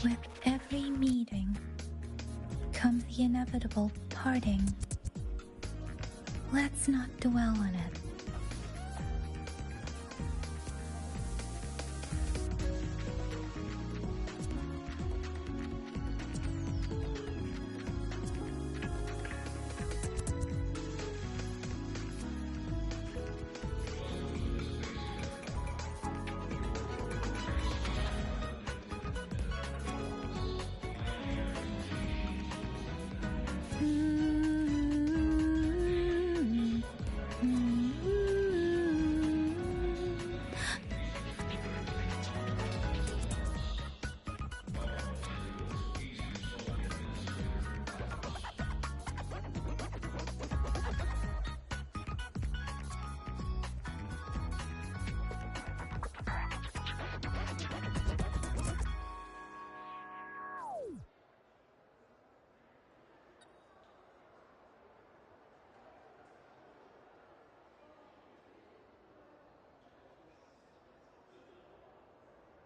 With every meeting comes the inevitable parting. Let's not dwell on it.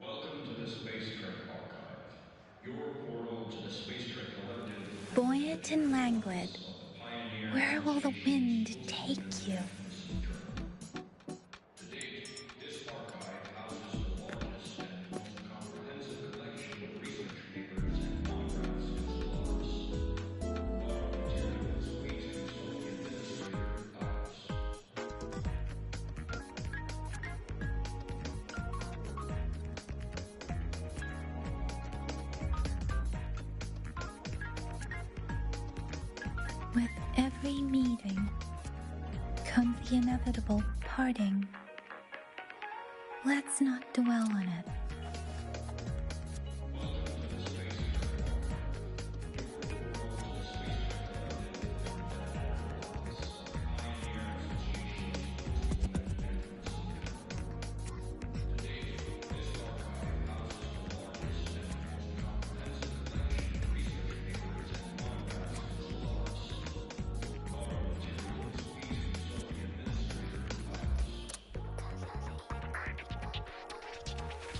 Welcome to the Space Trek Archive, your portal to the Space Trek Collective. Buoyant and languid, where will the wind take you? To date, this archive houses the largest and most comprehensive collection of research papers and monographs in Solaris. Borrowed materials we to the administrator house. With every meeting comes the inevitable parting. Let's not dwell on it.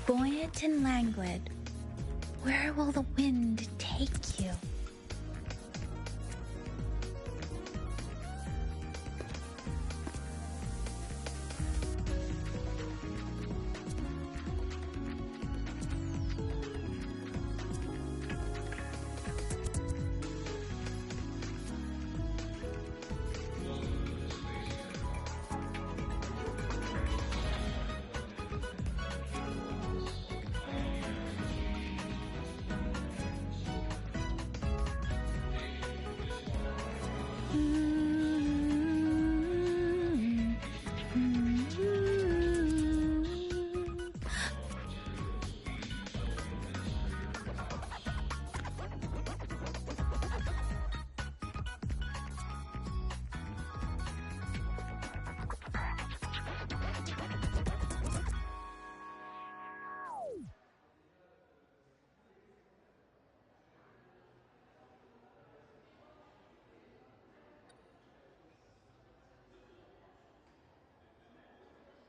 Buoyant and languid, where will the wind take you?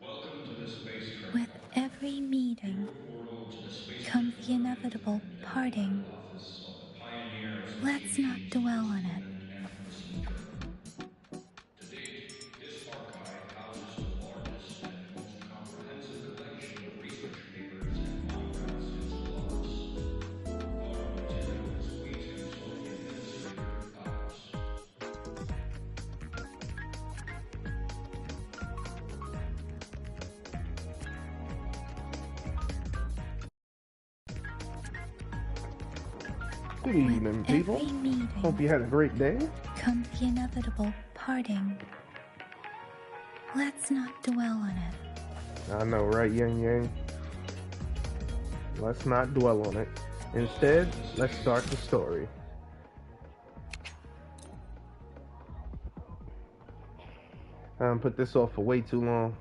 Welcome to the Space Trek. With every meeting comes the inevitable parting. Let's not dwell on it. To date, this archive houses the largest and most comprehensive collection of research papers and monographs in Solaris. Borrowed materials we to the administrator house. Good evening, people. Hope you had a great day. Comes the inevitable parting. Let's not dwell on it. I know, right, Yang Yang? Let's not dwell on it. Instead, let's start the story. Put this off for way too long.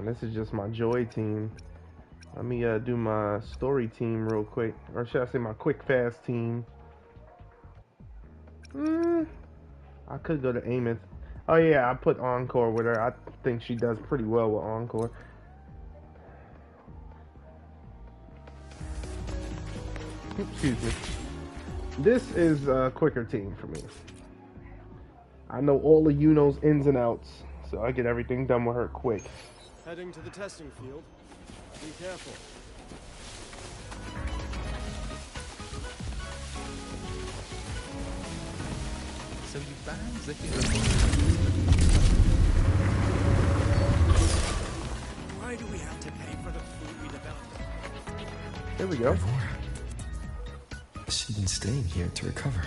This is just my joy team. Let me do my story team real quick, or should I say my quick fast team? I could go to Amos. Oh yeah, I put Encore with her. I think she does pretty well with Encore. Excuse me. This is a quicker team for me. I know all of Yuno's ins and outs, so I get everything done with her quick. Heading to the testing field. Be careful. So you found the Why do we have to pay for the food we developed? There we go. She's been staying here to recover.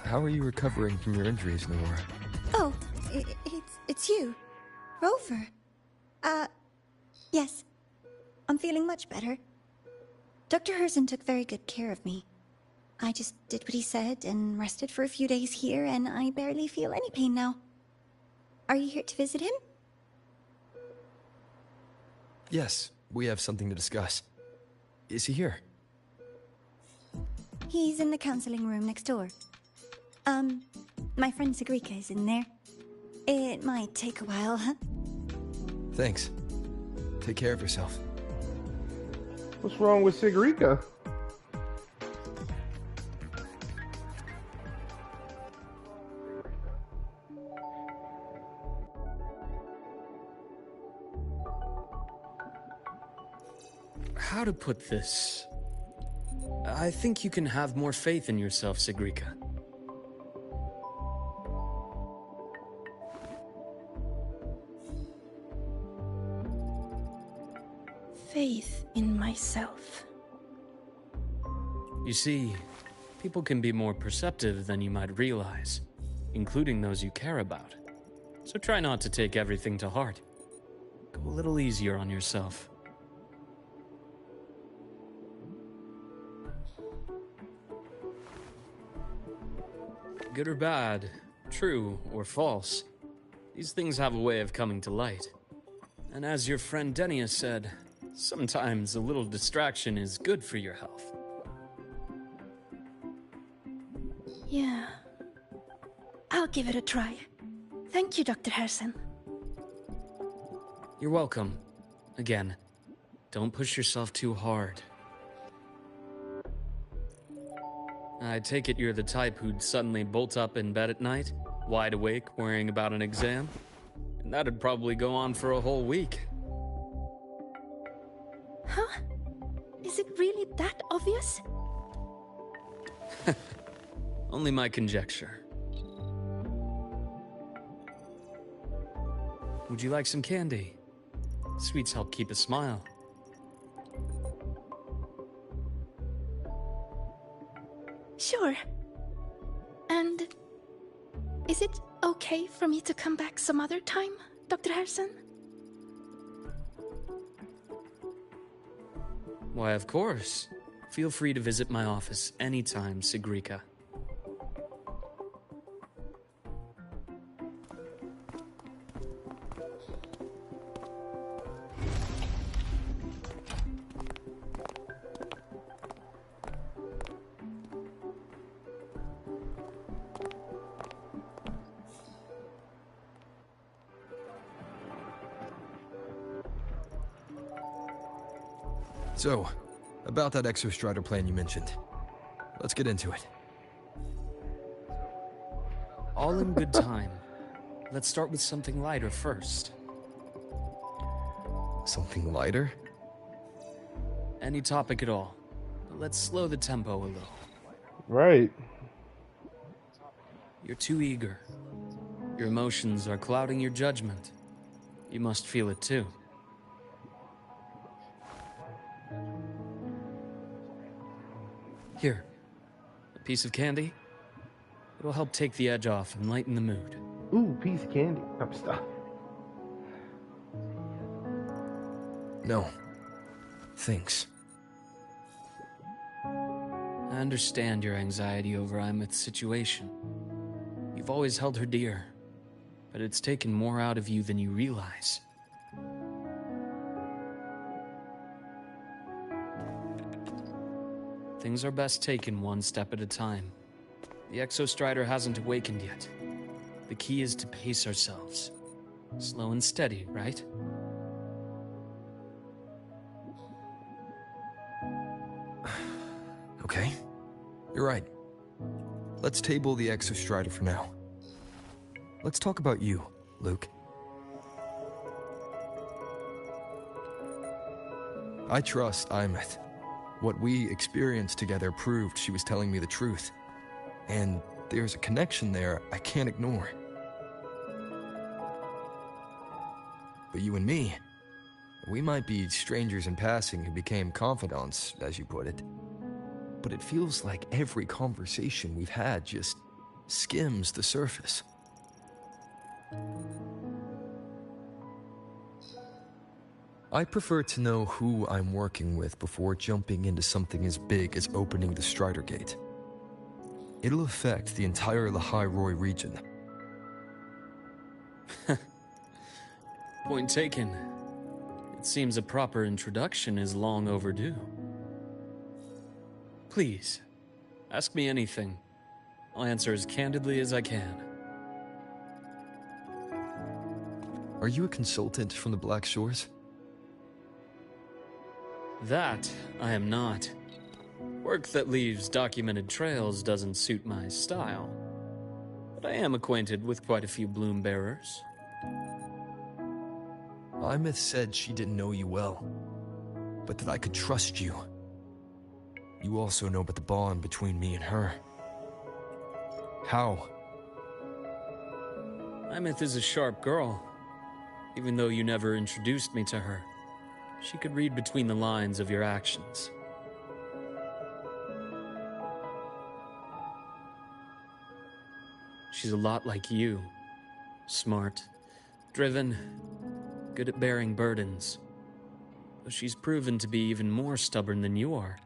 How are you recovering from your injuries, Nora? Oh, it's you, Rover. Yes. I'm feeling much better. Dr. Herzen took very good care of me. I just did what he said and rested for a few days here, and I barely feel any pain now. Are you here to visit him? Yes, we have something to discuss. Is he here? He's in the counseling room next door. My friend Sigrika is in there. It might take a while, huh? Thanks. Take care of yourself. What's wrong with Sigrika? How to put this? I think you can have more faith in yourself, Sigrika. Faith in myself. You see, people can be more perceptive than you might realize, including those you care about. So try not to take everything to heart. Go a little easier on yourself. Good or bad, true or false, these things have a way of coming to light. And as your friend Denia said, sometimes a little distraction is good for your health. Yeah. I'll give it a try. Thank you, Dr. Herzen. You're welcome. Again, don't push yourself too hard. I take it you're the type who'd suddenly bolt up in bed at night, wide awake, worrying about an exam? And that'd probably go on for a whole week. Huh? Is it really that obvious? Only my conjecture. Would you like some candy? Sweets help keep a smile. Sure. And is it okay for me to come back some other time, Dr. Herzen? Why, of course. Feel free to visit my office anytime, Sigrika. So, about that Exostrider plan you mentioned. Let's get into it. All in good time. Let's start with something lighter first. Something lighter? Any topic at all. But let's slow the tempo a little. Right. You're too eager. Your emotions are clouding your judgment. You must feel it too. Here, a piece of candy. It'll help take the edge off and lighten the mood. Ooh, piece of candy. I'm stuck. No. Thanks. I understand your anxiety over Imeth's situation. You've always held her dear, but it's taken more out of you than you realize. Things are best taken one step at a time. The Exostrider hasn't awakened yet. The key is to pace ourselves. Slow and steady, right? Okay, you're right. Let's table the Exostrider for now. Let's talk about you, Luke. I trust Imeth. What we experienced together proved she was telling me the truth. And there's a connection there I can't ignore. But you and me, we might be strangers in passing who became confidants, as you put it. But it feels like every conversation we've had just skims the surface. I prefer to know who I'm working with before jumping into something as big as opening the Strider Gate. It'll affect the entire Lahairoi region. Point taken. It seems a proper introduction is long overdue. Please, ask me anything. I'll answer as candidly as I can. Are you a consultant from the Black Shores? That I am not. Work that leaves documented trails doesn't suit my style. But I am acquainted with quite a few bloom bearers. Imeth said she didn't know you well, but that I could trust you. You also know about the bond between me and her. How? Imeth is a sharp girl. Even though you never introduced me to her, she could read between the lines of your actions. She's a lot like you. Smart, driven, good at bearing burdens. But she's proven to be even more stubborn than you are.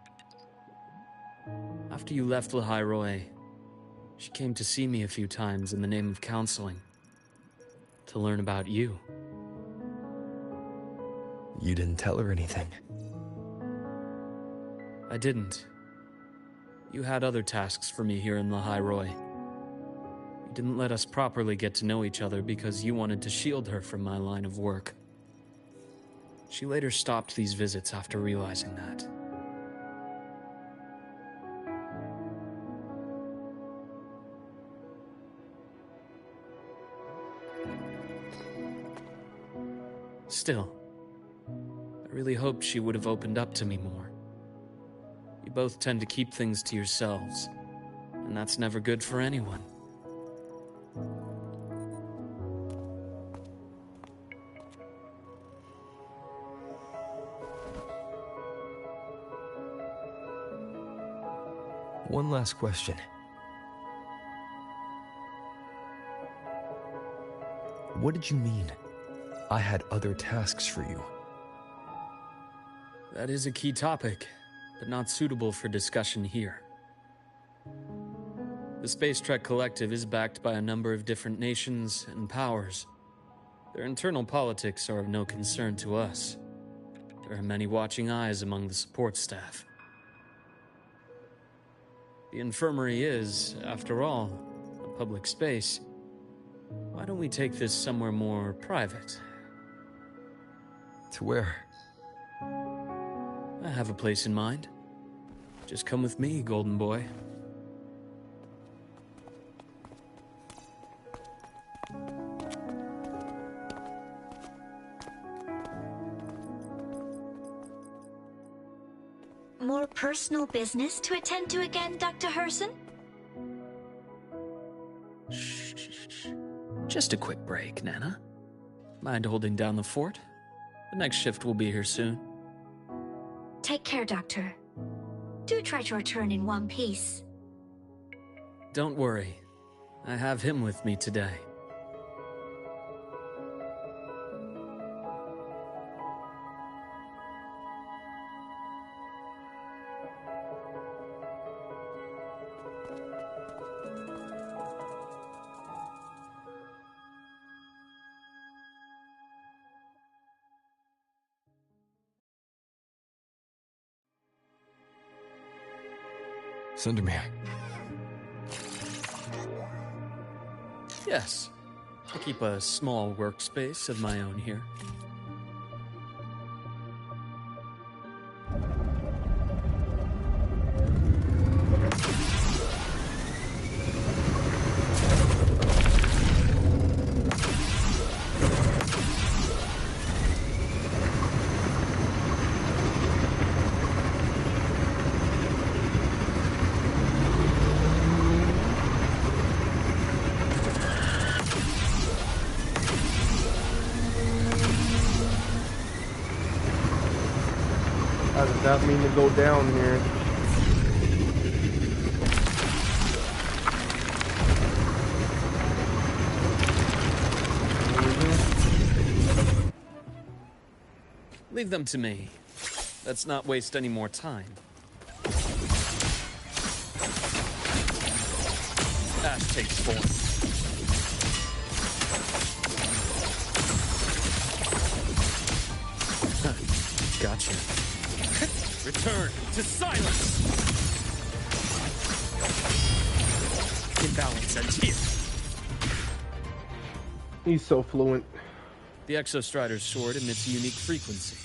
After you left Lahairoi, she came to see me a few times in the name of counseling. To learn about you. You didn't tell her anything. I didn't. You had other tasks for me here in Lahairoi. You didn't let us properly get to know each other because you wanted to shield her from my line of work. She later stopped these visits after realizing that. Still, I really hoped she would have opened up to me more. You both tend to keep things to yourselves, and that's never good for anyone. One last question. What did you mean? I had other tasks for you. That is a key topic, but not suitable for discussion here. The Space Trek Collective is backed by a number of different nations and powers. Their internal politics are of no concern to us. There are many watching eyes among the support staff. The infirmary is, after all, a public space. Why don't we take this somewhere more private? To where? I have a place in mind. Just come with me, Golden Boy. More personal business to attend to again, Dr. Herson? Shh. Just a quick break, Nana. Mind holding down the fort? The next shift will be here soon. Take care, Doctor. Do try to return in one piece. Don't worry. I have him with me today. Sundermere. Yes. I keep a small workspace of my own here. I did not mean to go down here. Leave them to me. Let's not waste any more time. Ash takes form. Gotcha. Return to silence! Imbalance ends here. He's so fluent. The Exostrider's sword emits a unique frequency.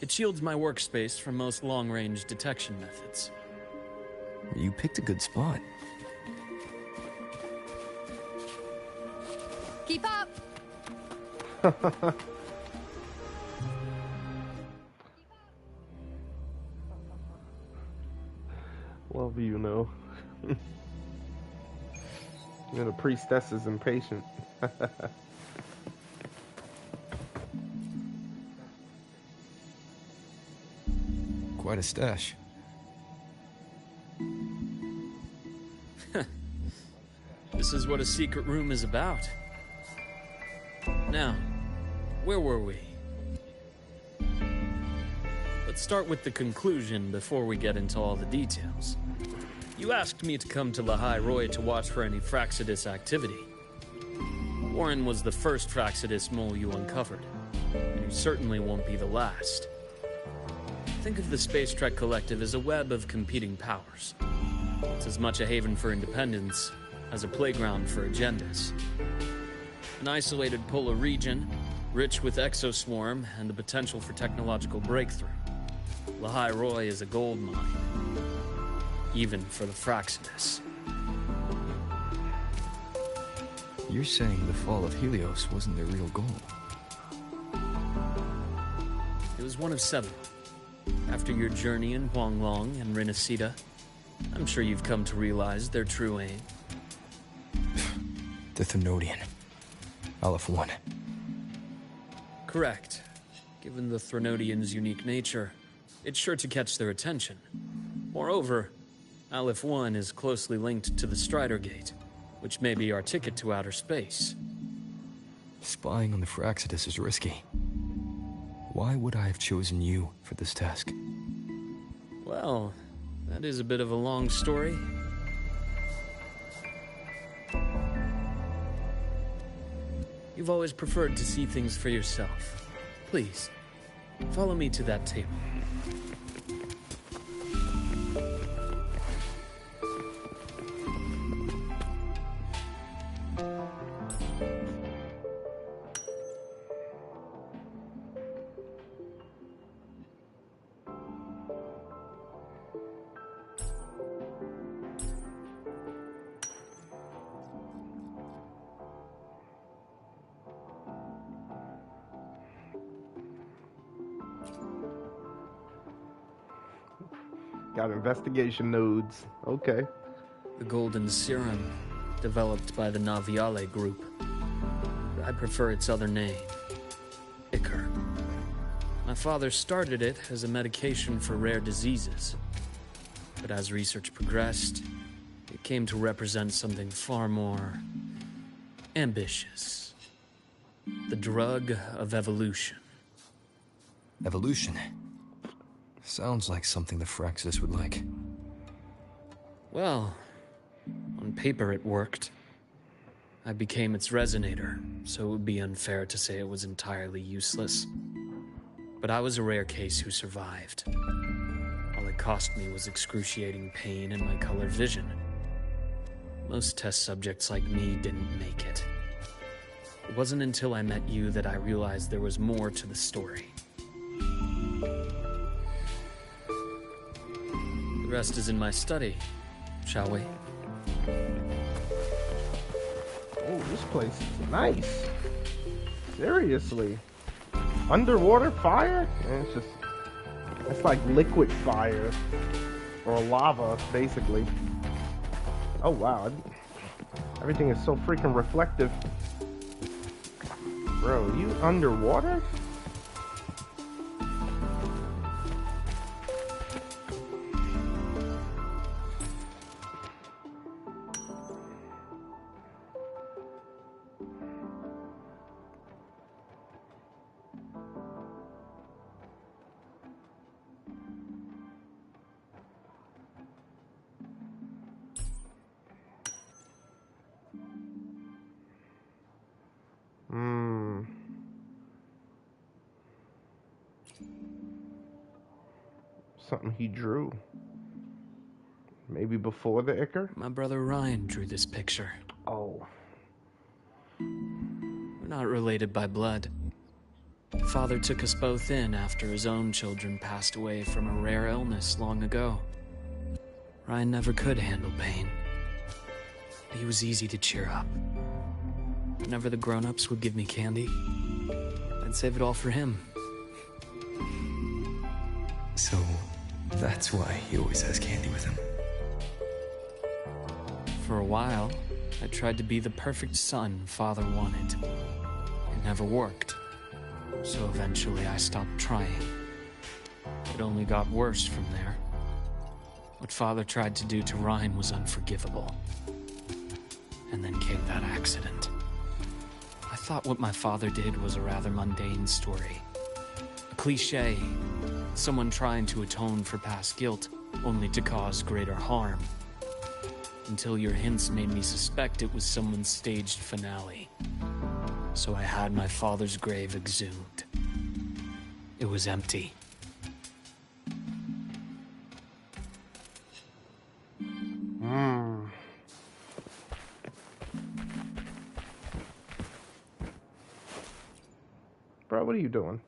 It shields my workspace from most long-range detection methods. You picked a good spot. Keep up! Love you know. And the priestess is impatient. Quite a stash. This is what a secret room is about. Now, where were we? Let's start with the conclusion before we get into all the details. You asked me to come to Lehigh Roy to watch for any Fraxidus activity. Warren was the first Fraxidus mole you uncovered, and you certainly won't be the last. Think of the Space Trek Collective as a web of competing powers. It's as much a haven for independence as a playground for agendas. An isolated polar region, rich with exoswarm and the potential for technological breakthrough. Lehigh Roy is a gold mine, even for the Fraxidus. You're saying the fall of Helios wasn't their real goal? It was one of 7. After your journey in Huanglong and Renacida, I'm sure you've come to realize their true aim. The Threnodian. Aleph 1. Correct. Given the Threnodian's unique nature, it's sure to catch their attention. Moreover, Aleph 1 is closely linked to the Strider Gate, which may be our ticket to outer space. Spying on the Fraxidus is risky. Why would I have chosen you for this task? Well, that is a bit of a long story. You've always preferred to see things for yourself. Please, follow me to that table. Got investigation nodes. Okay. The golden serum, developed by the Naviale group. I prefer its other name, Ichor. My father started it as a medication for rare diseases. But as research progressed, it came to represent something far more ambitious. The drug of evolution. Evolution? Sounds like something the Fraxidus would like. Well, on paper it worked. I became its resonator, so it would be unfair to say it was entirely useless. But I was a rare case who survived. All I it cost me was excruciating pain and my color vision. Most test subjects like me didn't make it. It wasn't until I met you that I realized there was more to the story. The rest is in my study, shall we? Oh, this place is nice. Seriously. Underwater fire? Man, it's like liquid fire. Or lava, basically. Oh, wow. Everything is so freaking reflective. Bro, you underwater? Something he drew. Maybe before the Ichor? My brother Ryan drew this picture. Oh. We're not related by blood. Father took us both in after his own children passed away from a rare illness long ago. Ryan never could handle pain. He was easy to cheer up. Whenever the grown-ups would give me candy, I'd save it all for him. So, that's why he always has candy with him. For a while, I tried to be the perfect son Father wanted. It never worked. So eventually I stopped trying. It only got worse from there. What Father tried to do to Ryan was unforgivable. And then came that accident. I thought what my father did was a rather mundane story. A cliché. Someone trying to atone for past guilt, only to cause greater harm. Until your hints made me suspect it was someone's staged finale. So I had my father's grave exhumed. It was empty. Bro, what are you doing?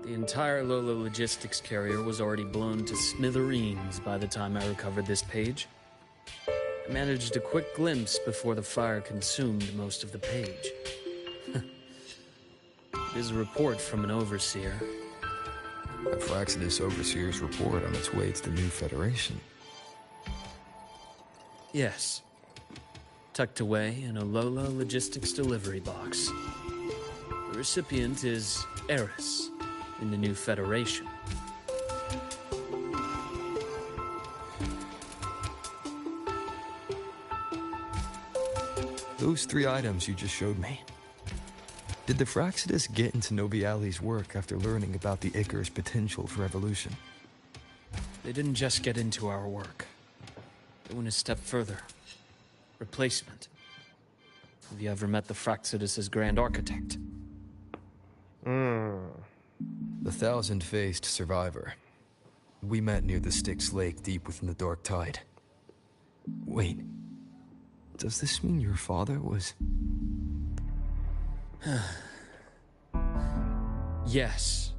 The entire Lola logistics carrier was already blown to smithereens by the time I recovered this page. I managed a quick glimpse before the fire consumed most of the page. It is a report from an overseer. A Fraxidus Overseer's report on its way to the new Federation. Yes. Tucked away in a Lola logistics delivery box. The recipient is Eris in the new Federation. Those 3 items you just showed me. Did the Fraxidus get into Noviali's work after learning about the Ichor's potential for evolution? They didn't just get into our work. They went a step further. Replacement. Have you ever met the Fraxidus' Grand Architect? The 1,000-faced survivor. We met near the Styx Lake deep within the Dark Tide. Wait. Does this mean your father was... Yes.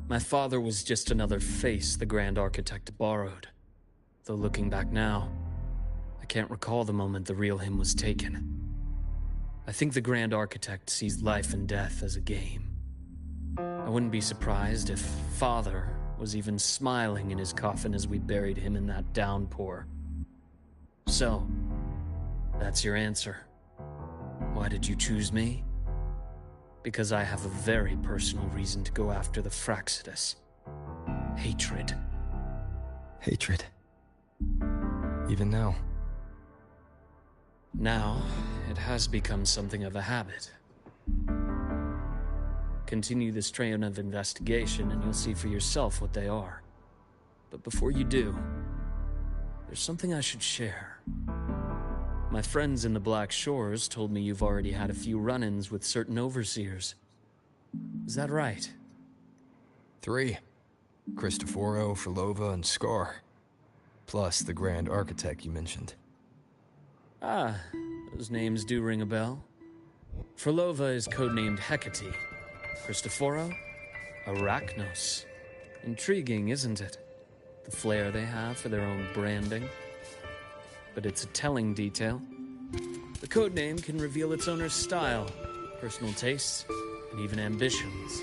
My father was just another face the Grand Architect borrowed. Though looking back now, I can't recall the moment the real him was taken. I think the Grand Architect sees life and death as a game. I wouldn't be surprised if Father was even smiling in his coffin as we buried him in that downpour. So, that's your answer. Why did you choose me? Because I have a very personal reason to go after the Fraxidus. Hatred. Hatred. Even now. Now, it has become something of a habit. Continue this train of investigation and you'll see for yourself what they are. But before you do, there's something I should share. My friends in the Black Shores told me you've already had a few run-ins with certain overseers. Is that right? 3. Cristoforo, Frolova, and Scar. Plus the Grand Architect you mentioned. Ah, those names do ring a bell. Frolova is codenamed Hecate. Cristoforo? Arachnos. Intriguing, isn't it? The flair they have for their own branding. But it's a telling detail. The codename can reveal its owner's style, personal tastes, and even ambitions.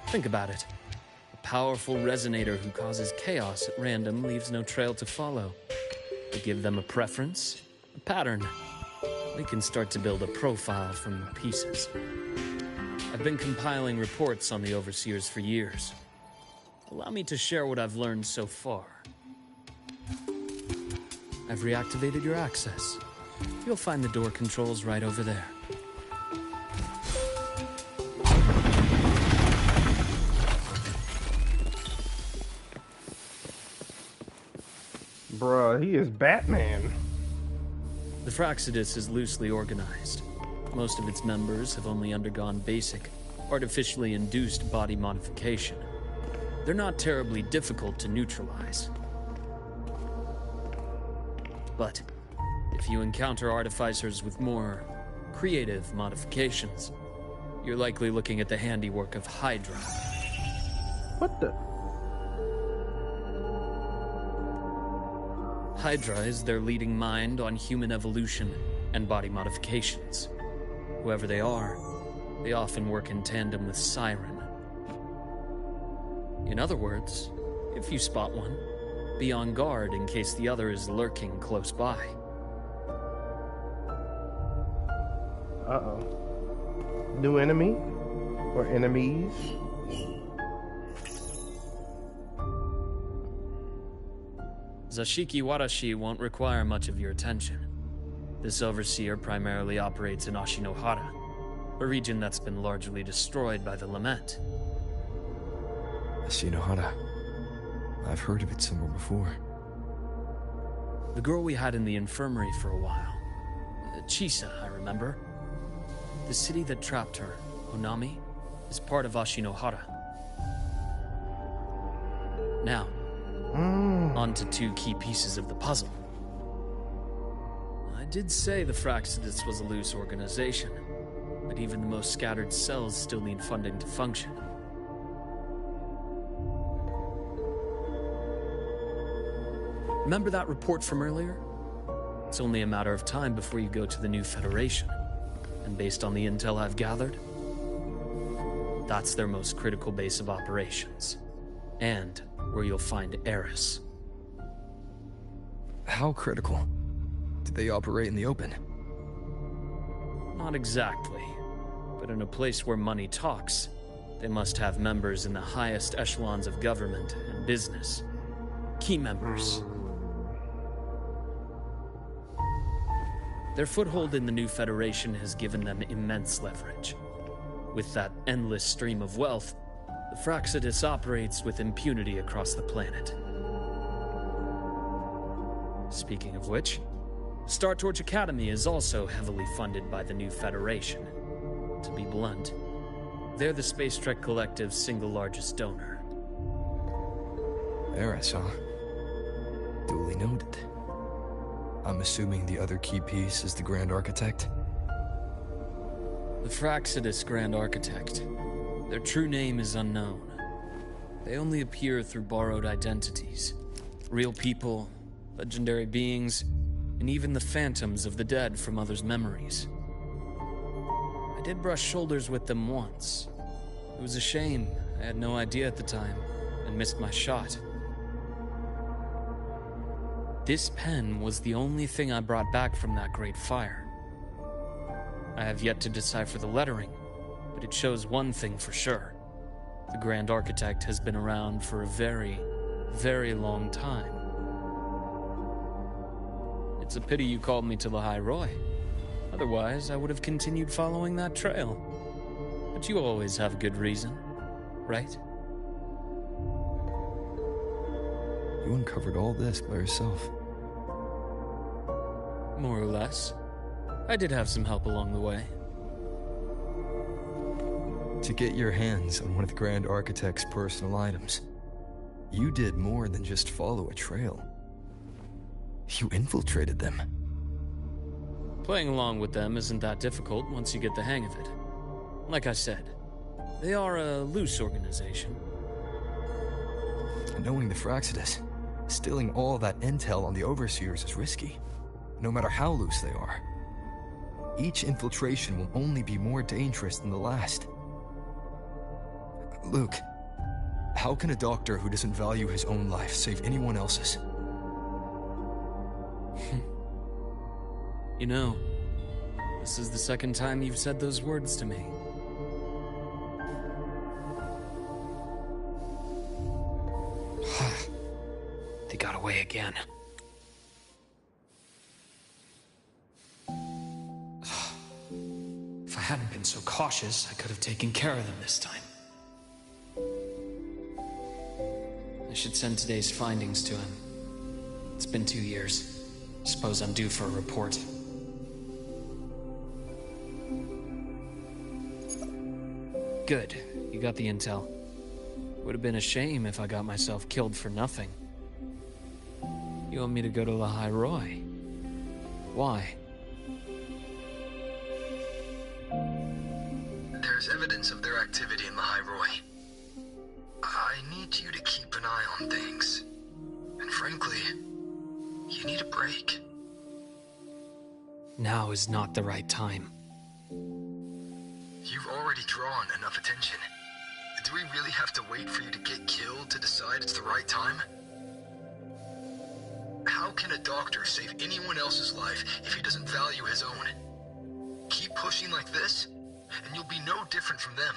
Think about it. A powerful resonator who causes chaos at random leaves no trail to follow. We give them a preference, a pattern. We can start to build a profile from the pieces. I've been compiling reports on the Overseers for years. Allow me to share what I've learned so far. I've reactivated your access. You'll find the door controls right over there. Bruh, he is Batman. The Fraxidus is loosely organized. Most of its members have only undergone basic, artificially induced body modification. They're not terribly difficult to neutralize. But if you encounter artificers with more creative modifications, you're likely looking at the handiwork of Hydra. What the? Hydra is their leading mind on human evolution and body modifications. Whoever they are, they often work in tandem with Siren. In other words, if you spot one, be on guard in case the other is lurking close by. Uh-oh. New enemy? Or enemies? Zashiki Warashi won't require much of your attention. This overseer primarily operates in Ashinohara, a region that's been largely destroyed by the Lament. Ashinohara. I've heard of it somewhere before. The girl we had in the infirmary for a while. Chisa, I remember. The city that trapped her, Onami, is part of Ashinohara. Now, on to 2 key pieces of the puzzle. I did say the Fraxidus was a loose organization, but even the most scattered cells still need funding to function. Remember that report from earlier? It's only a matter of time before you go to the new Federation. And based on the intel I've gathered, that's their most critical base of operations. And where you'll find Eris. How critical? Do they operate in the open? Not exactly. But in a place where money talks, they must have members in the highest echelons of government and business. Key members. Their foothold in the new Federation has given them immense leverage. With that endless stream of wealth, the Fraxidus operates with impunity across the planet. Speaking of which, Star Torch Academy is also heavily funded by the new Federation. To be blunt, they're the Space Trek Collective's single largest donor. Eris, huh? Duly noted. I'm assuming the other key piece is the Grand Architect? The Fraxidus Grand Architect. Their true name is unknown. They only appear through borrowed identities. Real people, legendary beings, and even the phantoms of the dead from others' memories. I did brush shoulders with them once. It was a shame. I had no idea at the time, and missed my shot. This pen was the only thing I brought back from that great fire. I have yet to decipher the lettering, but it shows one thing for sure. The Grand Architect has been around for a very, very long time. It's a pity you called me to the High Roy. Otherwise, I would have continued following that trail. But you always have a good reason, right? You uncovered all this by yourself. More or less. I did have some help along the way. To get your hands on one of the Grand Architect's personal items, you did more than just follow a trail. You infiltrated them. Playing along with them isn't that difficult once you get the hang of it. Like I said, they are a loose organization. Knowing the Fraxidus, stealing all that intel on the Overseers is risky, no matter how loose they are. Each infiltration will only be more dangerous than the last. Luke, how can a doctor who doesn't value his own life save anyone else's? You know, this is the second time you've said those words to me. They got away again. If I hadn't been so cautious, I could have taken care of them this time. I should send today's findings to him. It's been 2 years. Suppose I'm due for a report. Good. You got the intel. Would have been a shame if I got myself killed for nothing. You want me to go to the High Roy? Why? There's evidence of their activity in the High Roy. I need you to keep an eye on things. And frankly, you need a break. Now is not the right time. You've already drawn enough attention. Do we really have to wait for you to get killed to decide it's the right time? How can a doctor save anyone else's life if he doesn't value his own? Keep pushing like this, and you'll be no different from them.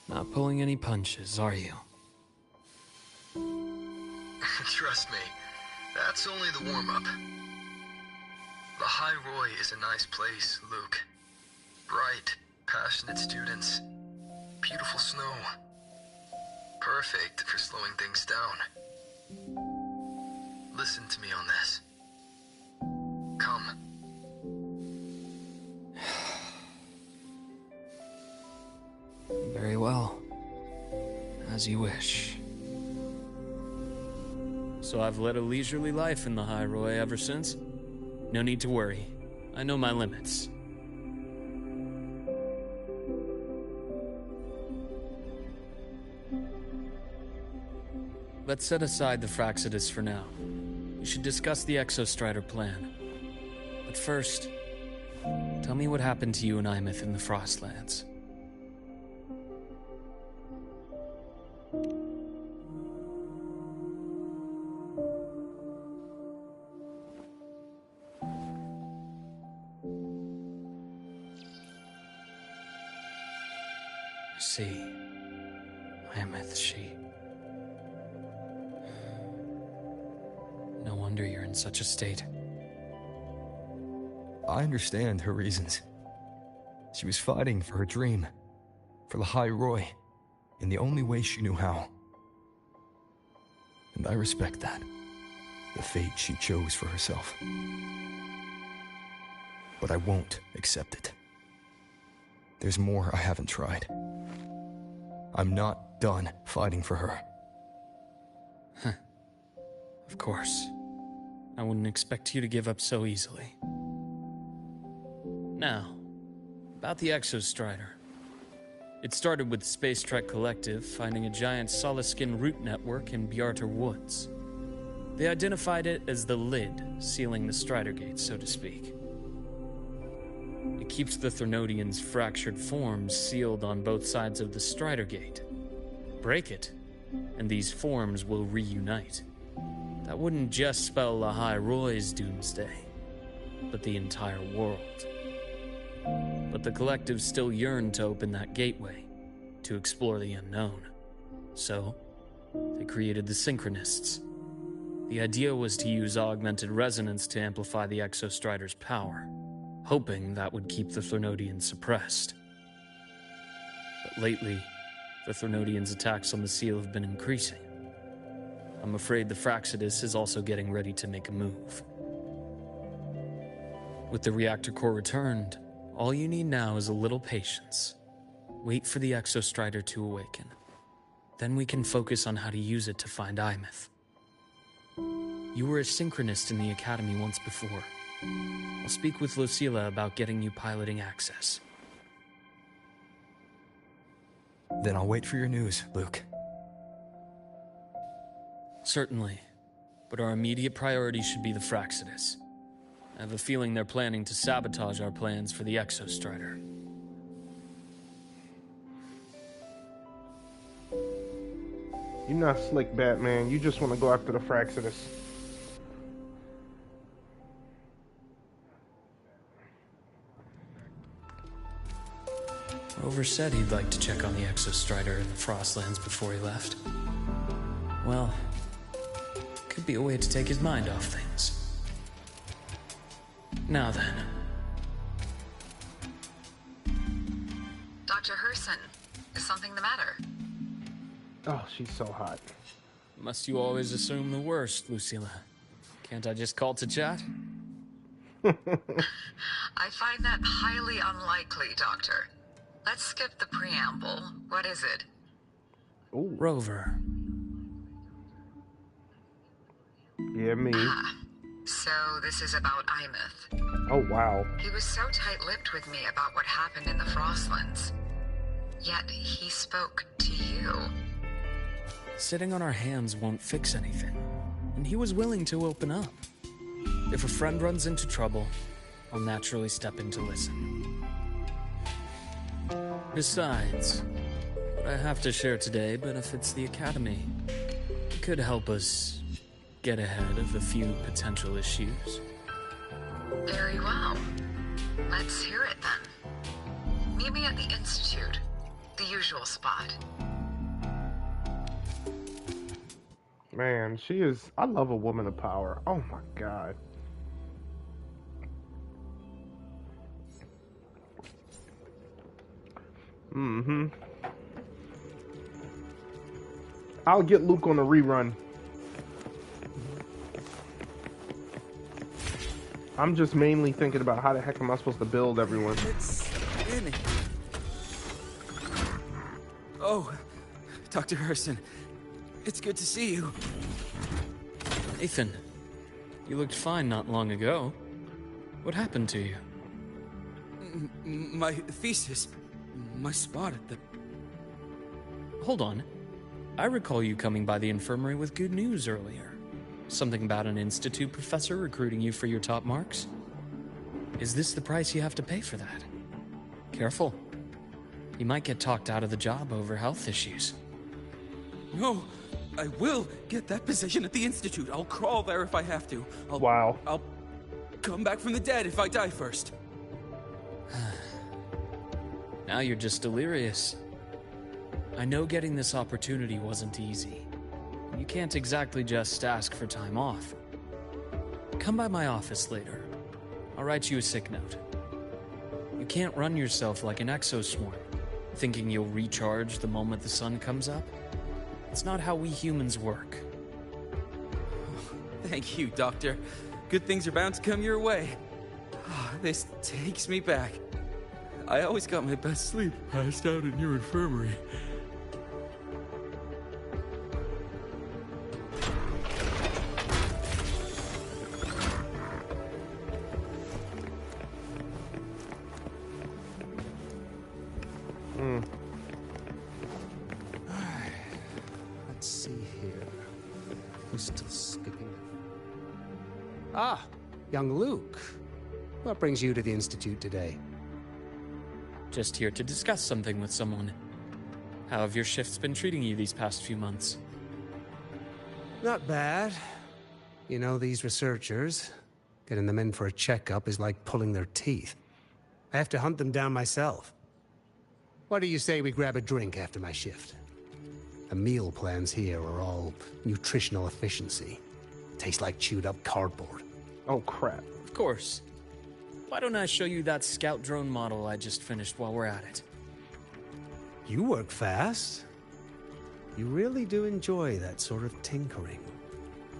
Not pulling any punches, are you? Trust me, that's only the warm-up. The High Roy is a nice place, Luke. Bright, passionate students. Beautiful snow. Perfect for slowing things down. Listen to me on this. Come. Very well. As you wish. So I've led a leisurely life in the High Roy ever since? No need to worry. I know my limits. Let's set aside the Fraxidus for now. We should discuss the Exostrider plan. But first, tell me what happened to you and Imeth in the Frostlands. See, Imeth, she... No wonder you're in such a state. I understand her reasons. She was fighting for her dream, for the High Roy, in the only way she knew how. And I respect that, the fate she chose for herself. But I won't accept it. There's more I haven't tried. I'm not done fighting for her. Of course. I wouldn't expect you to give up so easily. Now, about the Exostrider. It started with the Space Trek Collective finding a giant solid-skin root network in Bjarter Woods. They identified it as the lid, sealing the Strider Gate, so to speak. It keeps the Threnodians' fractured forms sealed on both sides of the Strider Gate. Break it, and these forms will reunite. That wouldn't just spell the High Roy's doomsday, but the entire world. But the Collective still yearned to open that gateway, to explore the unknown. So, they created the Synchronists. The idea was to use augmented resonance to amplify the Exostrider's power, hoping that would keep the Threnodians suppressed. But lately, the Threnodians' attacks on the seal have been increasing. I'm afraid the Fraxidus is also getting ready to make a move. With the reactor core returned, all you need now is a little patience. Wait for the Exostrider to awaken. Then we can focus on how to use it to find Imeth. You were a synchronist in the Academy once before. I'll speak with Lucilla about getting you piloting access. Then I'll wait for your news, Luke. Certainly. But our immediate priority should be the Fraxidus. I have a feeling they're planning to sabotage our plans for the Exostrider. You're not slick, Batman. You just want to go after the Fraxidus. Rover said he'd like to check on the Exostrider in the Frostlands before he left. Well, could be a way to take his mind off things. Now then. Dr. Herson, is something the matter? Oh, she's so hot. Must you always assume the worst, Lucilla? Can't I just call to chat? I find that highly unlikely, Doctor. Let's skip the preamble. What is it? Ooh. Rover. Yeah, me. So this is about Imeth. Oh, wow. He was so tight-lipped with me about what happened in the Frostlands. Yet he spoke to you. Sitting on our hands won't fix anything, and he was willing to open up. If a friend runs into trouble, I'll naturally step in to listen. Besides, what I have to share today benefits the Academy. It could help us get ahead of a few potential issues. Very well. Let's hear it then. Meet me at the Institute, the usual spot. Man, she is... I love a woman of power. Oh my god. Mm-hmm. I'll get Luke on a rerun. I'm just mainly thinking about how the heck am I supposed to build everyone. It's spinning. Oh, Dr. Herson, it's good to see you. Nathan, you looked fine not long ago. What happened to you? My thesis. My spot at the... Hold on. I recall you coming by the infirmary with good news earlier. Something about an institute professor recruiting you for your top marks? Is this the price you have to pay for that? Careful. You might get talked out of the job over health issues. No, I will get that position at the Institute. I'll crawl there if I have to. Wow. I'll come back from the dead if I die first. Now you're just delirious. I know getting this opportunity wasn't easy. You can't exactly just ask for time off. Come by my office later. I'll write you a sick note. You can't run yourself like an exoswarm, thinking you'll recharge the moment the sun comes up. It's not how we humans work. Thank you, Doctor. Good things are bound to come your way. This takes me back. I always got my best sleep passed out in your infirmary. Let's see here. Who's still skipping? Ah, young Luke. What brings you to the Institute today? Just here to discuss something with someone. How have your shifts been treating you these past few months? Not bad. You know, these researchers, getting them in for a checkup is like pulling their teeth. I have to hunt them down myself. What do you say we grab a drink after my shift? The meal plans here are all nutritional efficiency. Tastes like chewed up cardboard. Oh, crap. Of course. Why don't I show you that scout drone model I just finished while we're at it? You work fast. You really do enjoy that sort of tinkering.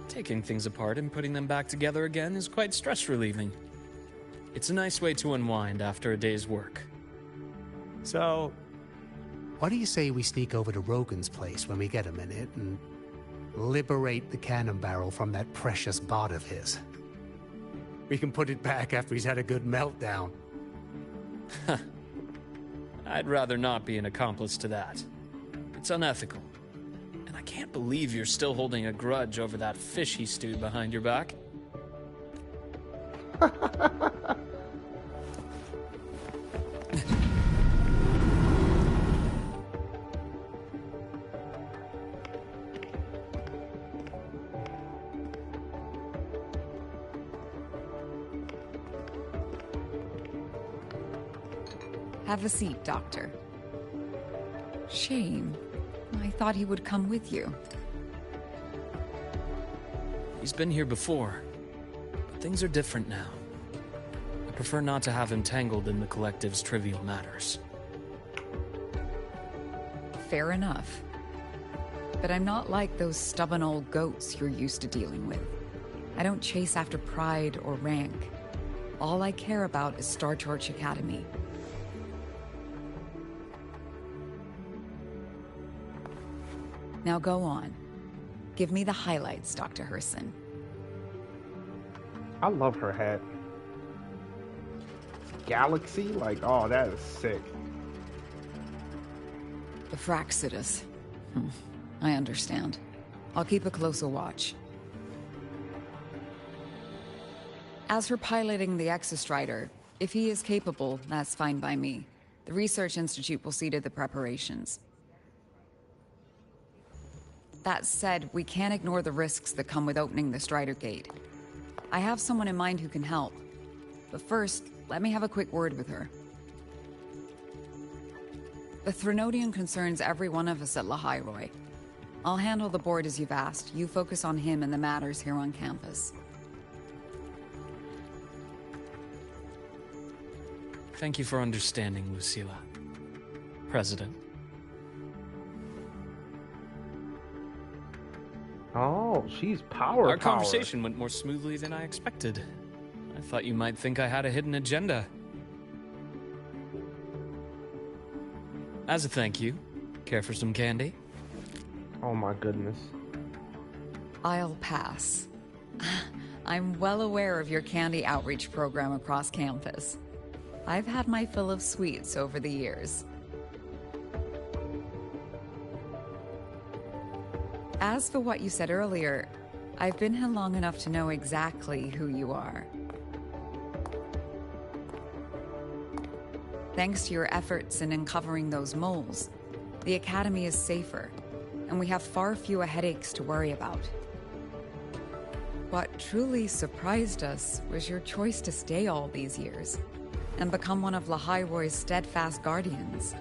Taking things apart and putting them back together again is quite stress-relieving. It's a nice way to unwind after a day's work. So, what do you say we sneak over to Rogan's place when we get a minute and liberate the cannon barrel from that precious bot of his? We can put it back after he's had a good meltdown. I'd rather not be an accomplice to that. It's unethical. And I can't believe you're still holding a grudge over that fish he stewed behind your back. Have a seat, Doctor. Shame. I thought he would come with you. He's been here before, but things are different now. I prefer not to have him tangled in the collective's trivial matters. Fair enough. But I'm not like those stubborn old goats you're used to dealing with. I don't chase after pride or rank. All I care about is Star Torch Academy. Now go on. Give me the highlights, Dr. Herson. I love her hat. Galaxy? Like, oh, that is sick. The Fraxidus. I understand. I'll keep a closer watch. As for piloting the Exostrider, if he is capable, that's fine by me. The Research Institute will see to the preparations. That said, we can't ignore the risks that come with opening the Strider Gate. I have someone in mind who can help. But first, let me have a quick word with her. The Threnodian concerns every one of us at Lahairoi. I'll handle the board as you've asked. You focus on him and the matters here on campus. Thank you for understanding, Lucilla. President. Oh, she's power. Our conversation went more smoothly than I expected. I thought you might think I had a hidden agenda. As a thank you, care for some candy? Oh my goodness. I'll pass. I'm well aware of your candy outreach program across campus. I've had my fill of sweets over the years. As for what you said earlier, I've been here long enough to know exactly who you are. Thanks to your efforts in uncovering those moles, the Academy is safer, and we have far fewer headaches to worry about. What truly surprised us was your choice to stay all these years, and become one of Lahairoi's steadfast guardians.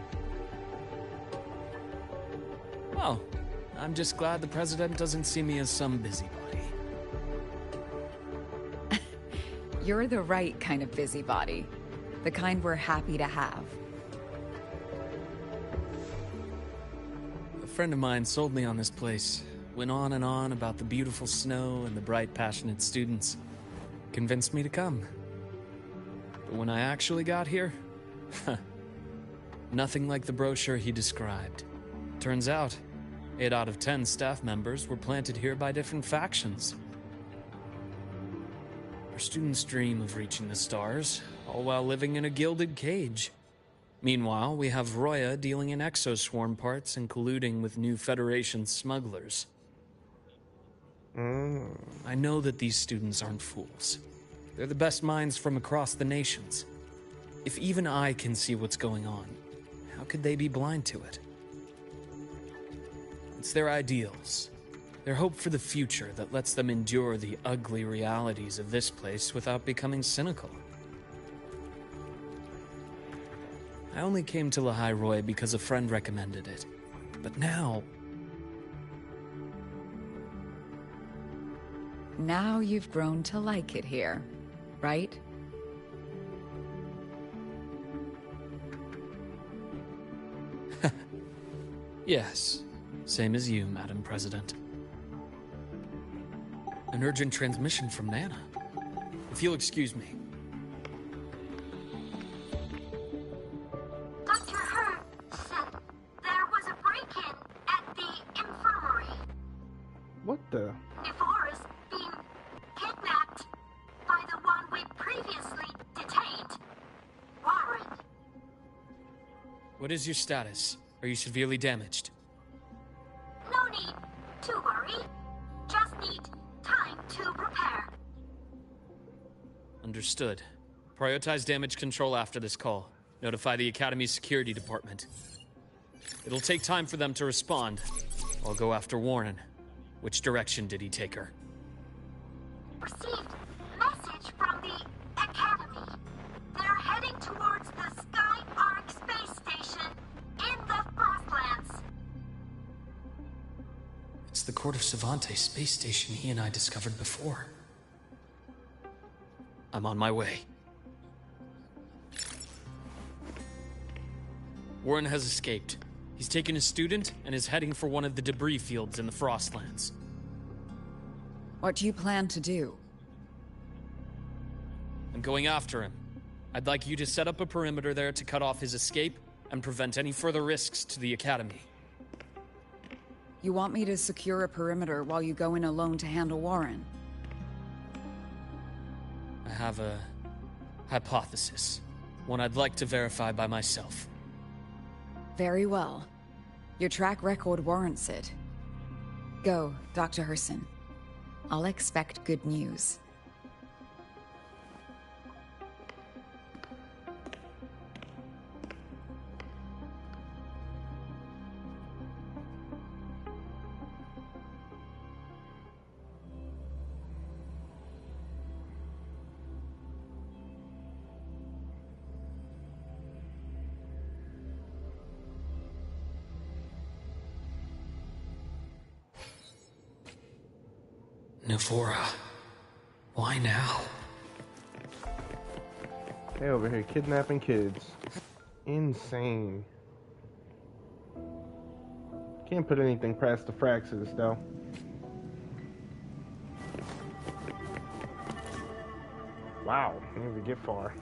Well, I'm just glad the President doesn't see me as some busybody. You're the right kind of busybody. The kind we're happy to have. A friend of mine sold me on this place. Went on and on about the beautiful snow and the bright, passionate students. Convinced me to come. But when I actually got here, nothing like the brochure he described. Turns out, 8 out of 10 staff members were planted here by different factions. Our students dream of reaching the stars, all while living in a gilded cage. Meanwhile, we have Roya dealing in exoswarm parts and colluding with new Federation smugglers. I know that these students aren't fools. They're the best minds from across the nations. If even I can see what's going on, how could they be blind to it? It's their ideals, their hope for the future that lets them endure the ugly realities of this place without becoming cynical. I only came to Lahairoi because a friend recommended it. But now... now you've grown to like it here, right? Yes, same as you, Madam President. An urgent transmission from Nana. If you'll excuse me. Dr. Hurd said there was a break-in at the infirmary. What the? Evora's being kidnapped by the one we previously detained, Warren. What is your status? Are you severely damaged? No need to worry. Just need time to prepare. Understood. Prioritize damage control after this call. Notify the Academy's security department. It'll take time for them to respond. I'll go after Warren. Which direction did he take her? Received message from the Academy. They're heading towards the Sky Arc space station in the Frostlands. It's the Court of Savante space station he and I discovered before. I'm on my way. Warren has escaped. He's taken a student and is heading for one of the debris fields in the Frostlands. What do you plan to do? I'm going after him. I'd like you to set up a perimeter there to cut off his escape and prevent any further risks to the Academy. You want me to secure a perimeter while you go in alone to handle Warren? I have a hypothesis. One I'd like to verify by myself. Very well. Your track record warrants it. Go, Dr. Herson. I'll expect good news. Nevora, why now? They over here kidnapping kids. Insane. Can't put anything past the Fraxes, though. Wow, didn't even get far.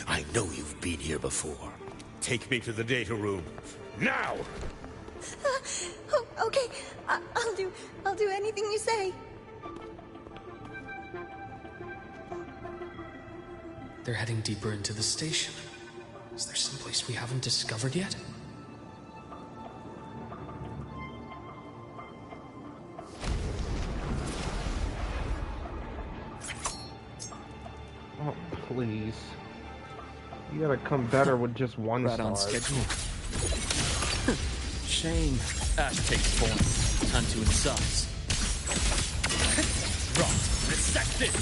I know you've been here before. Take me to the data room. Now! Oh, okay. I'll do anything you say. They're heading deeper into the station. Is there someplace we haven't discovered yet? Oh, please. You gotta come better with just one right star. On schedule. Shame. Ash takes form. Time to incise. Drop. Resected.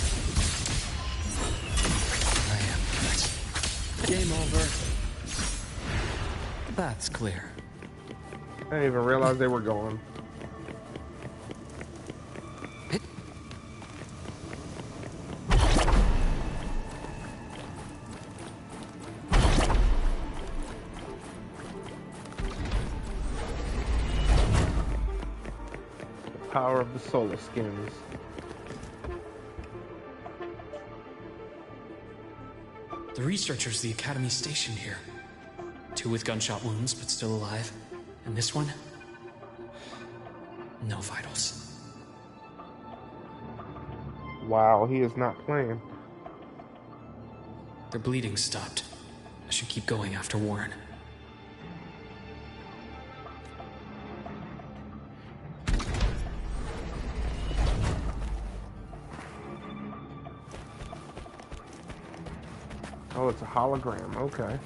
I am cut. Game over. That's clear. I didn't even realize they were gone. Power of the solar skins. The researchers the Academy stationed here. 2 with gunshot wounds, but still alive. And this one? No vitals. Wow, he is not playing. Their bleeding stopped. I should keep going after Warren. Oh, it's a hologram. Okay.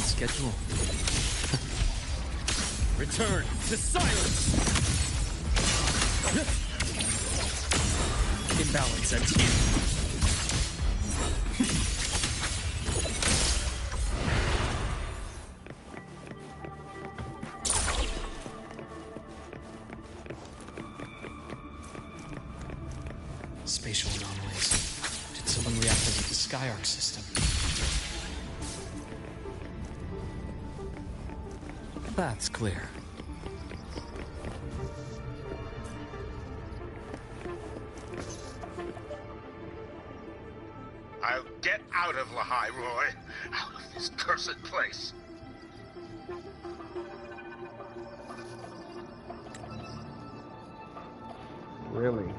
schedule. Return to silence! Imbalance at 10. Spatial anomalies. Did someone reactivate the Skyarc system? That's clear. I'll get out of Lahai, Roy. Out of this cursed place. Really?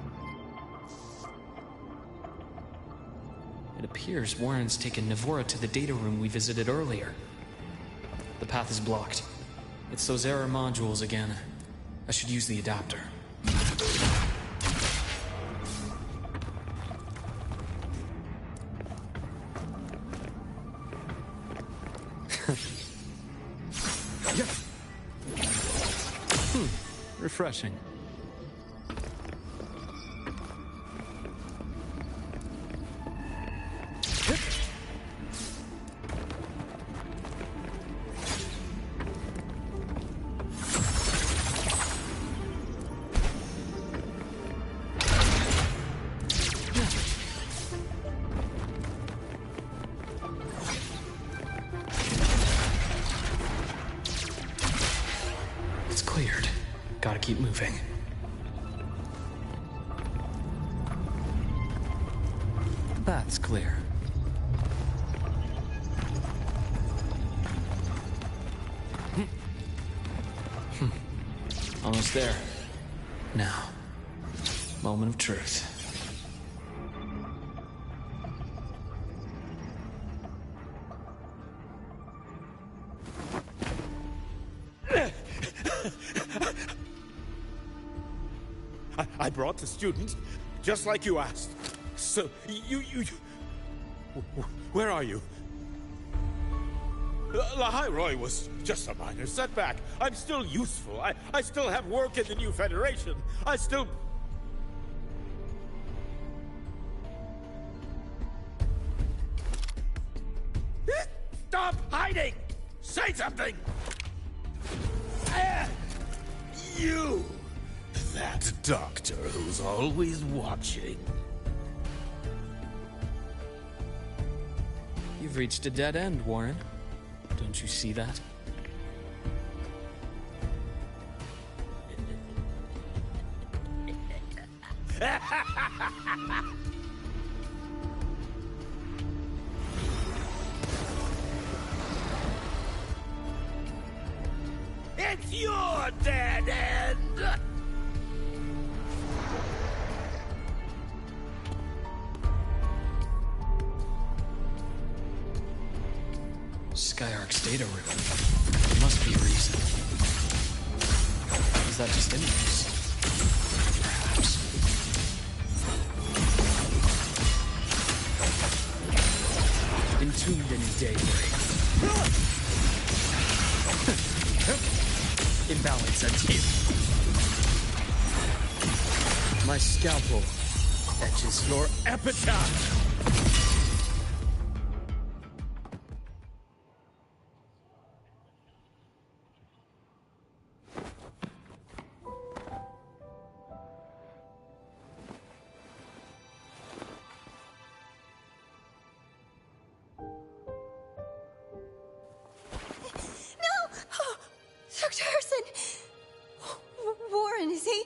It appears Warren's taken Navora to the data room we visited earlier. The path is blocked. It's those error modules again. I should use the adapter. Refreshing. It's cleared. Gotta keep moving. That's clear. Almost there. Now, moment of truth. I brought the students, just like you asked. So, where are you? Lahai Roy was just a minor setback. I'm still useful. I still have work in the new Federation. I still... Stop hiding! Say something! You! That doctor who's always watching. You've reached a dead end, Warren. Don't you see that? It's your dead end! Skyarc's data room. There must be a reason. Is that just images? Perhaps. Entombed in daybreak. Imbalance at 10. My scalpel etches your epitaph. Dr. Herson! Warren, is he?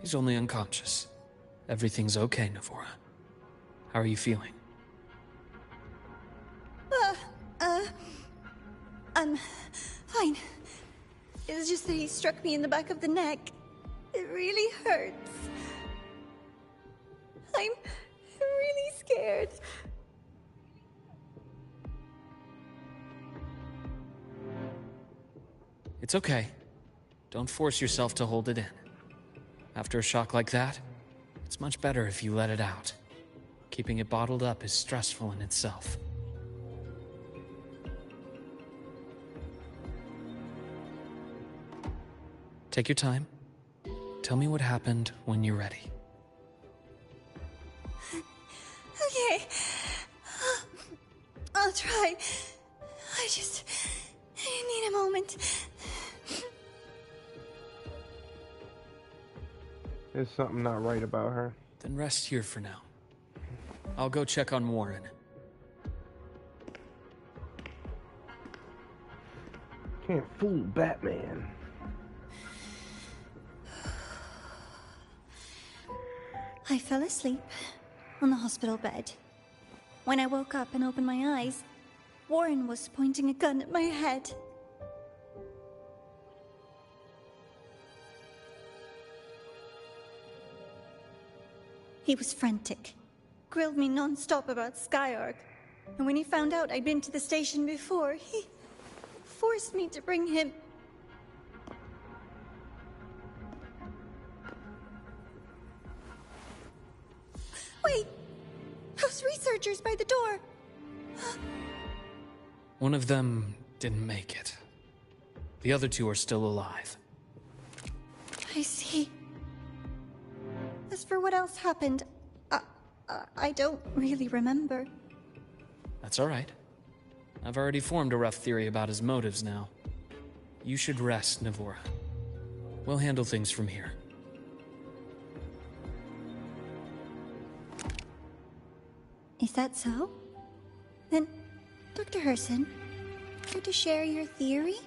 He's only unconscious. Everything's okay, Navora. How are you feeling? I'm fine. It's just that he struck me in the back of the neck. It really hurts. I'm really scared. It's okay. Don't force yourself to hold it in. After a shock like that, it's much better if you let it out. Keeping it bottled up is stressful in itself. Take your time. Tell me what happened when you're ready. Okay. I'll try. I need a moment. There's something not right about her. Then rest here for now. I'll go check on Warren. Can't fool Batman. I fell asleep on the hospital bed. When I woke up and opened my eyes, Warren was pointing a gun at my head. He was frantic, grilled me non-stop about Skyark, and when he found out I'd been to the station before, he forced me to bring him. Wait! Those researchers by the door! One of them didn't make it. The other two are still alive. I see. As for what else happened, I don't really remember. That's all right. I've already formed a rough theory about his motives now. You should rest, Navora. We'll handle things from here. Is that so? Then, Dr. Herson, care to share your theory?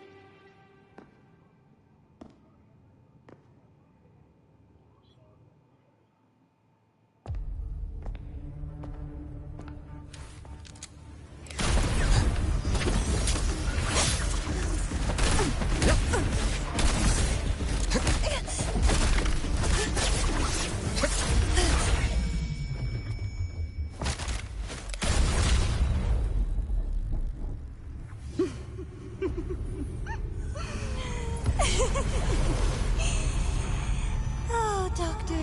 Oh, Doctor.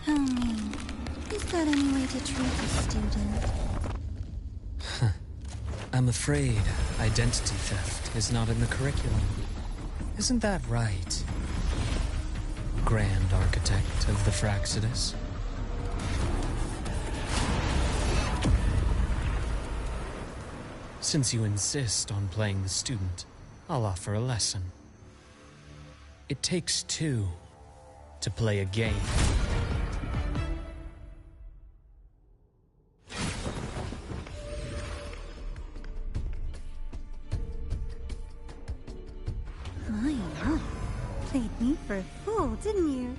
How mean. Is that any way to treat a student? I'm afraid identity theft is not in the curriculum. Isn't that right, Grand Architect of the Fraxidus? Since you insist on playing the student, I'll offer a lesson. It takes two to play a game. My, played me for a fool, didn't you?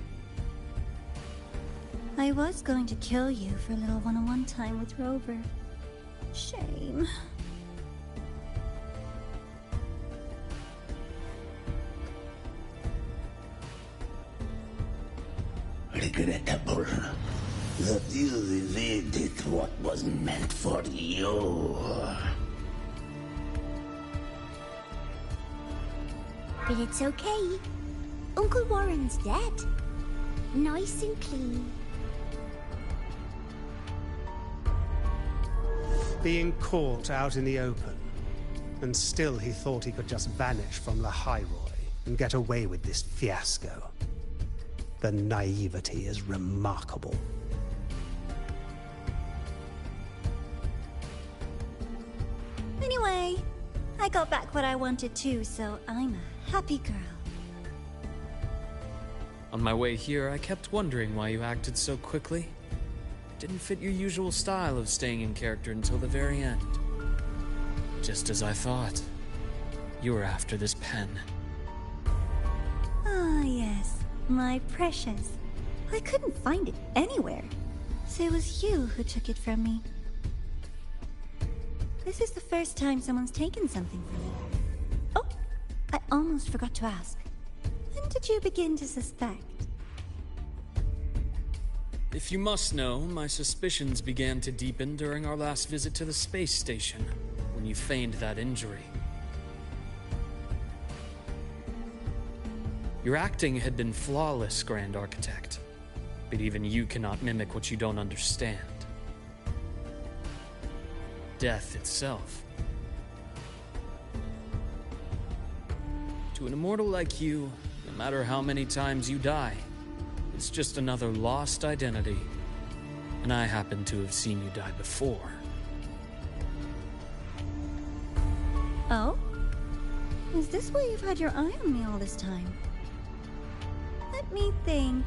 I was going to kill you for a little one-on-one time with Rover. Shame. Regrettable that you evaded what was meant for you. But it's okay. Uncle Warren's dead. Nice and clean. Being caught out in the open, and still he thought he could just vanish from La Hyroi and get away with this fiasco. The naivety is remarkable. Anyway, I got back what I wanted too, so I'm a happy girl. On my way here, I kept wondering why you acted so quickly. Didn't fit your usual style of staying in character until the very end. Just as I thought. You were after this pen. Ah, yes. My precious. I couldn't find it anywhere. So it was you who took it from me. This is the first time someone's taken something from me. Oh, I almost forgot to ask. When did you begin to suspect? If you must know, my suspicions began to deepen during our last visit to the space station, when you feigned that injury. Your acting had been flawless, Grand Architect. But even you cannot mimic what you don't understand. Death itself. To an immortal like you, no matter how many times you die, it's just another lost identity. And I happen to have seen you die before. Oh? Is this why you've had your eye on me all this time? Let me think.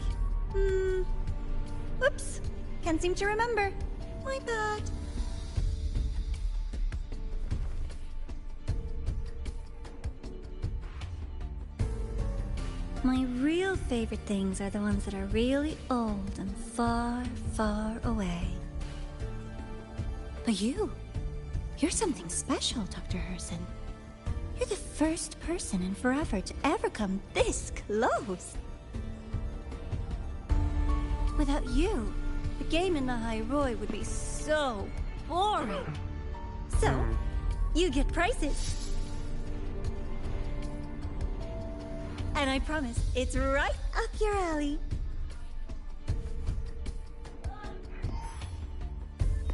Whoops. Can't seem to remember. My bad. My real favorite things are the ones that are really old and far, far away. But you're something special, Dr. Herson. You're the first person in forever to ever come this close. Without you, the game in the High Roy would be so boring. So, you get prizes. And I promise, it's right up your alley.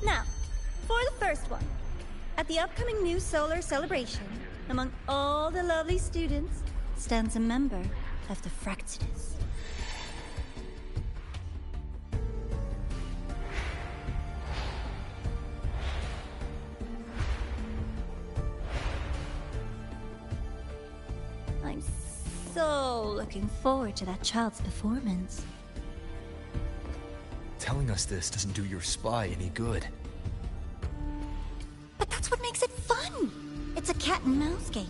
Now, for the first one. At the upcoming new solar celebration, among all the lovely students, stands a member of the Fractsidus. I'm so looking forward to that child's performance. Telling us this doesn't do your spy any good. But that's what makes it fun! It's a cat and mouse game.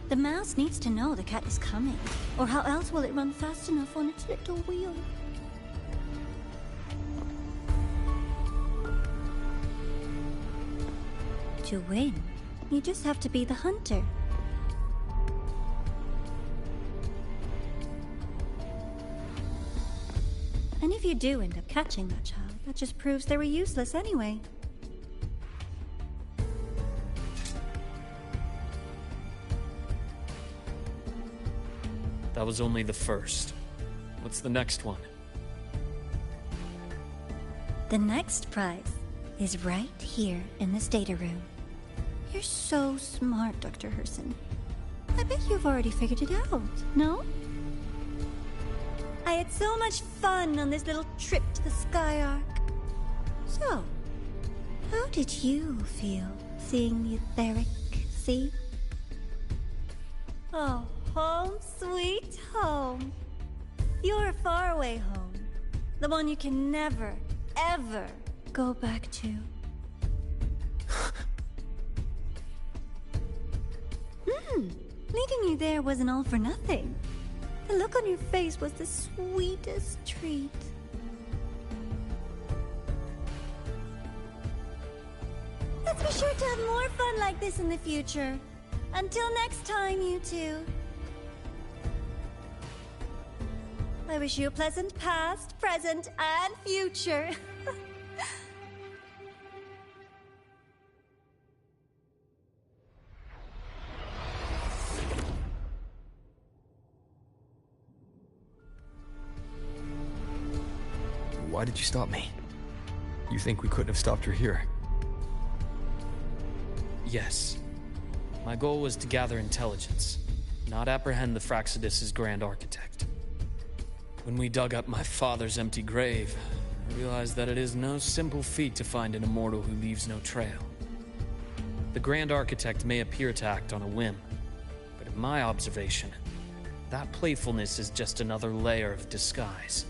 The mouse needs to know the cat is coming, or how else will it run fast enough on its little wheel? To win, you just have to be the hunter. And if you do end up catching that child, that just proves they were useless anyway. That was only the first. What's the next one? The next prize is right here in this data room. You're so smart, Dr. Herson. I bet you've already figured it out, no? I had so much fun on this little trip to the Sky Arc. So, how did you feel seeing the etheric sea? Oh, home sweet home. Your faraway home. The one you can never, ever go back to. Leaving you there wasn't all for nothing. The look on your face was the sweetest treat. Let's be sure to have more fun like this in the future. Until next time, you two. I wish you a pleasant past, present, and future. Why did you stop me? You think we couldn't have stopped her here? Yes. My goal was to gather intelligence, not apprehend the Fractsidus' Grand Architect. When we dug up my father's empty grave, I realized that it is no simple feat to find an immortal who leaves no trail. The Grand Architect may appear to act on a whim, but in my observation, that playfulness is just another layer of disguise.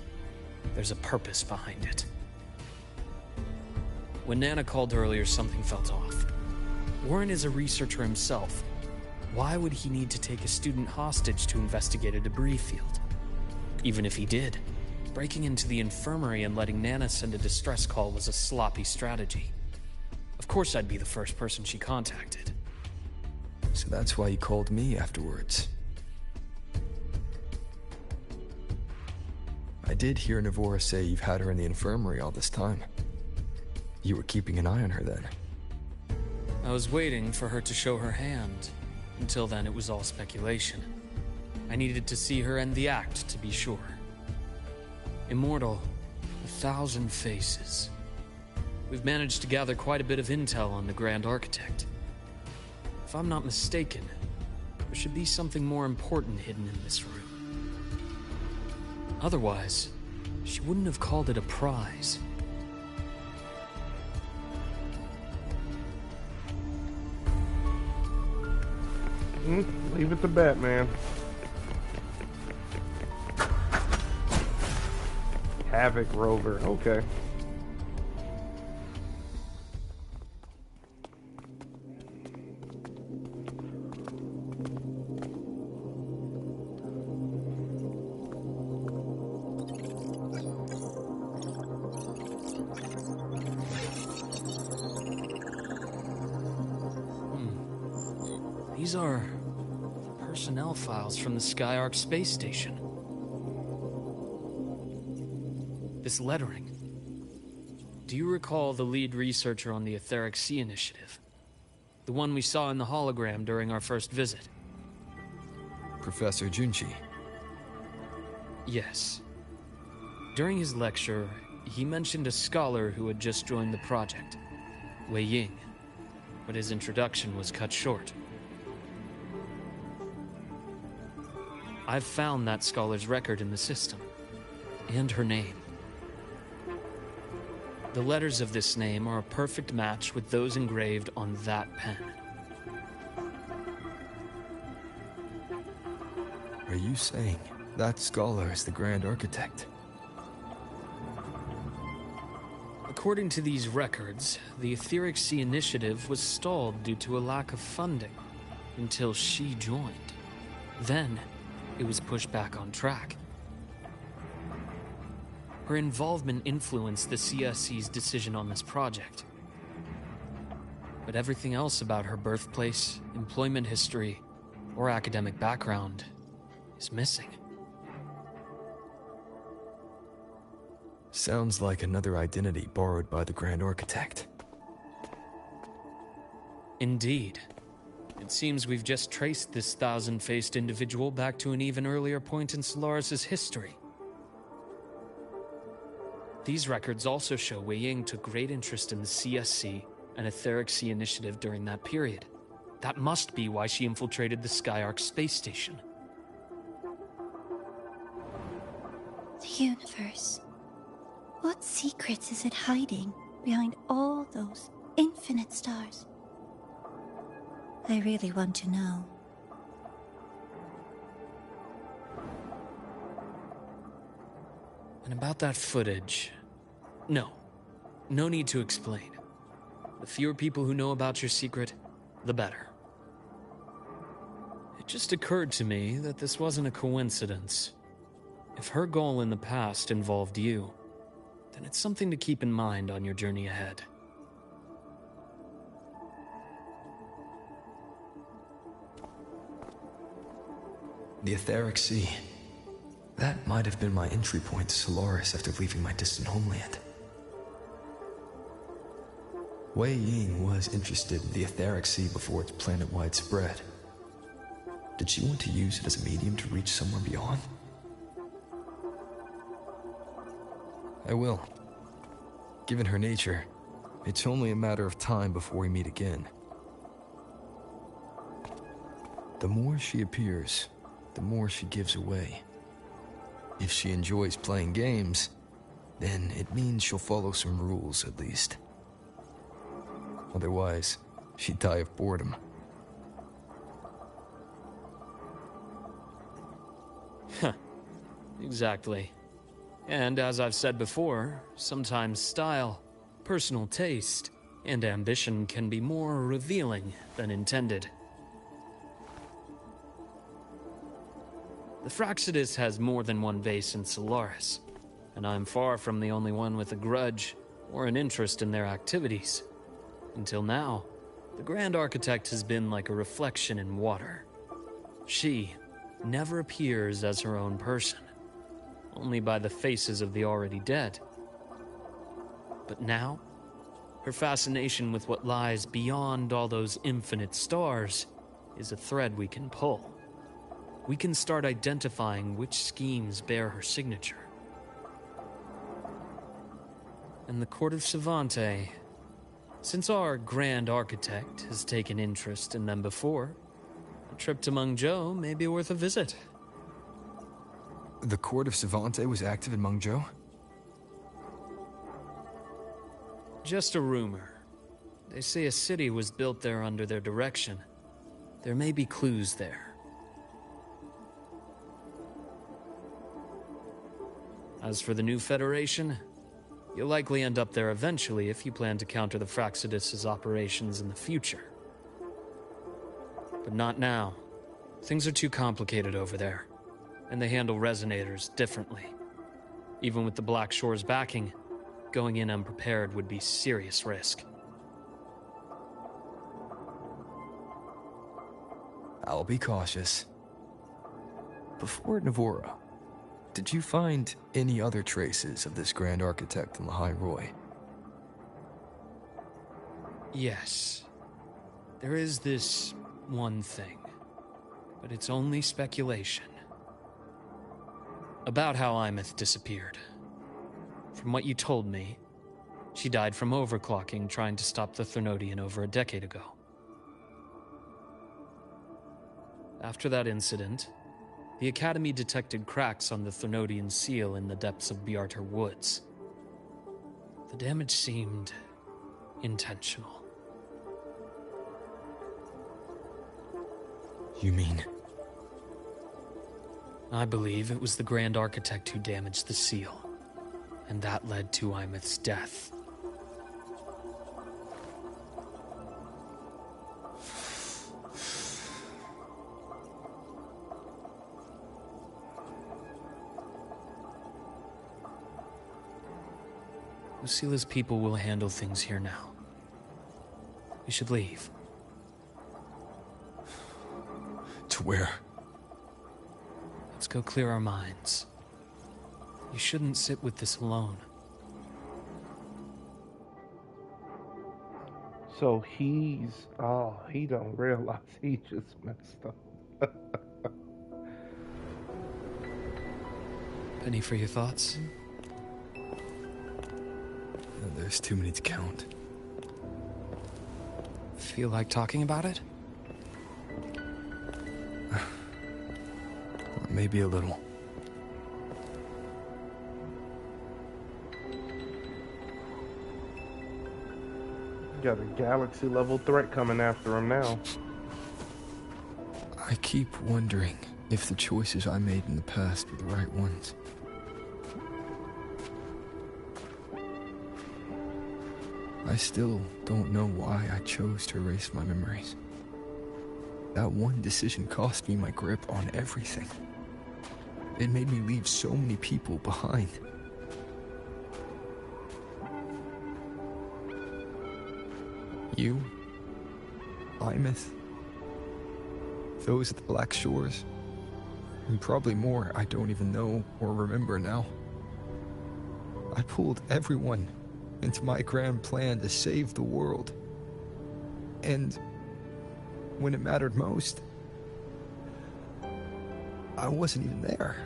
There's a purpose behind it. When Nana called earlier, something felt off. Warren is a researcher himself. Why would he need to take a student hostage to investigate a debris field? Even if he did, breaking into the infirmary and letting Nana send a distress call was a sloppy strategy. Of course I'd be the first person she contacted. So that's why you called me afterwards. I did hear Navora say you've had her in the infirmary all this time. You were keeping an eye on her then. I was waiting for her to show her hand. Until then, it was all speculation. I needed to see her end the act to be sure. Immortal, 1,000 faces. We've managed to gather quite a bit of intel on the Grand Architect. If I'm not mistaken, there should be something more important hidden in this room. Otherwise, she wouldn't have called it a prize. Leave it to Batman. Havoc Rover, okay. These are personnel files from the Skyark space station. This lettering. Do you recall the lead researcher on the Etheric Sea Initiative? The one we saw in the hologram during our first visit? Professor Junchi. Yes. During his lecture, he mentioned a scholar who had just joined the project, Wei Ying, but his introduction was cut short. I've found that scholar's record in the system, and her name. The letters of this name are a perfect match with those engraved on that pen. Are you saying that scholar is the Grand Architect? According to these records, the Etheric Sea Initiative was stalled due to a lack of funding until she joined. Then, it was pushed back on track. Her involvement influenced the CSC's decision on this project. But everything else about her birthplace, employment history, or academic background is missing. Sounds like another identity borrowed by the Grand Architect. Indeed. It seems we've just traced this thousand-faced individual back to an even earlier point in Solaris' history. These records also show Wei Ying took great interest in the CSC and Etheric Sea Initiative during that period. That must be why she infiltrated the Skyark space station. The universe. What secrets is it hiding behind all those infinite stars? I really want to know. And about that footage... No need to explain. The fewer people who know about your secret, the better. It just occurred to me that this wasn't a coincidence. If her goal in the past involved you, then it's something to keep in mind on your journey ahead. The Etheric Sea. That might have been my entry point to Solaris after leaving my distant homeland. Wei Ying was interested in the Etheric Sea before its planet-wide spread. Did she want to use it as a medium to reach somewhere beyond? I will. Given her nature, it's only a matter of time before we meet again. The more she appears, the more she gives away. If she enjoys playing games, then it means she'll follow some rules at least. Otherwise, she'd die of boredom. Huh. Exactly. And as I've said before, sometimes style, personal taste, and ambition can be more revealing than intended. The Fraxidus has more than one base in Solaris, and I'm far from the only one with a grudge or an interest in their activities. Until now, the Grand Architect has been like a reflection in water. She never appears as her own person, only by the faces of the already dead. But now, her fascination with what lies beyond all those infinite stars is a thread we can pull. We can start identifying which schemes bear her signature. And the Court of Savante. Since our Grand Architect has taken interest in them before, a trip to Mungzhou may be worth a visit. The Court of Savante was active in Mungzhou? Just a rumor. They say a city was built there under their direction. There may be clues there. As for the new Federation, you'll likely end up there eventually if you plan to counter the Fraxidus' operations in the future. But not now. Things are too complicated over there, and they handle resonators differently. Even with the Black Shore's backing, going in unprepared would be serious risk. I'll be cautious. Before Navora, did you find any other traces of this Grand Architect in the High Roy? Yes. There is this one thing, but it's only speculation. About how Imeth disappeared. From what you told me, she died from overclocking trying to stop the Thermodian over a decade ago. After that incident, the Academy detected cracks on the Thermodian seal in the depths of Biarter Woods. The damage seemed intentional. You mean? I believe it was the Grand Architect who damaged the seal, and that led to Imeth's death. Lucila's people will handle things here now. We should leave. To where? Let's go clear our minds. You shouldn't sit with this alone. So he don't realize he just messed up. Penny for your thoughts? There's too many to count. Feel like talking about it? Maybe a little. Got a galaxy-level threat coming after him now. I keep wondering if the choices I made in the past were the right ones. I still don't know why I chose to erase my memories. That one decision cost me my grip on everything. It made me leave so many people behind. You, Imeth, those at the Black Shores, and probably more I don't even know or remember now. I pulled everyone into my grand plan to save the world. And when it mattered most, I wasn't even there.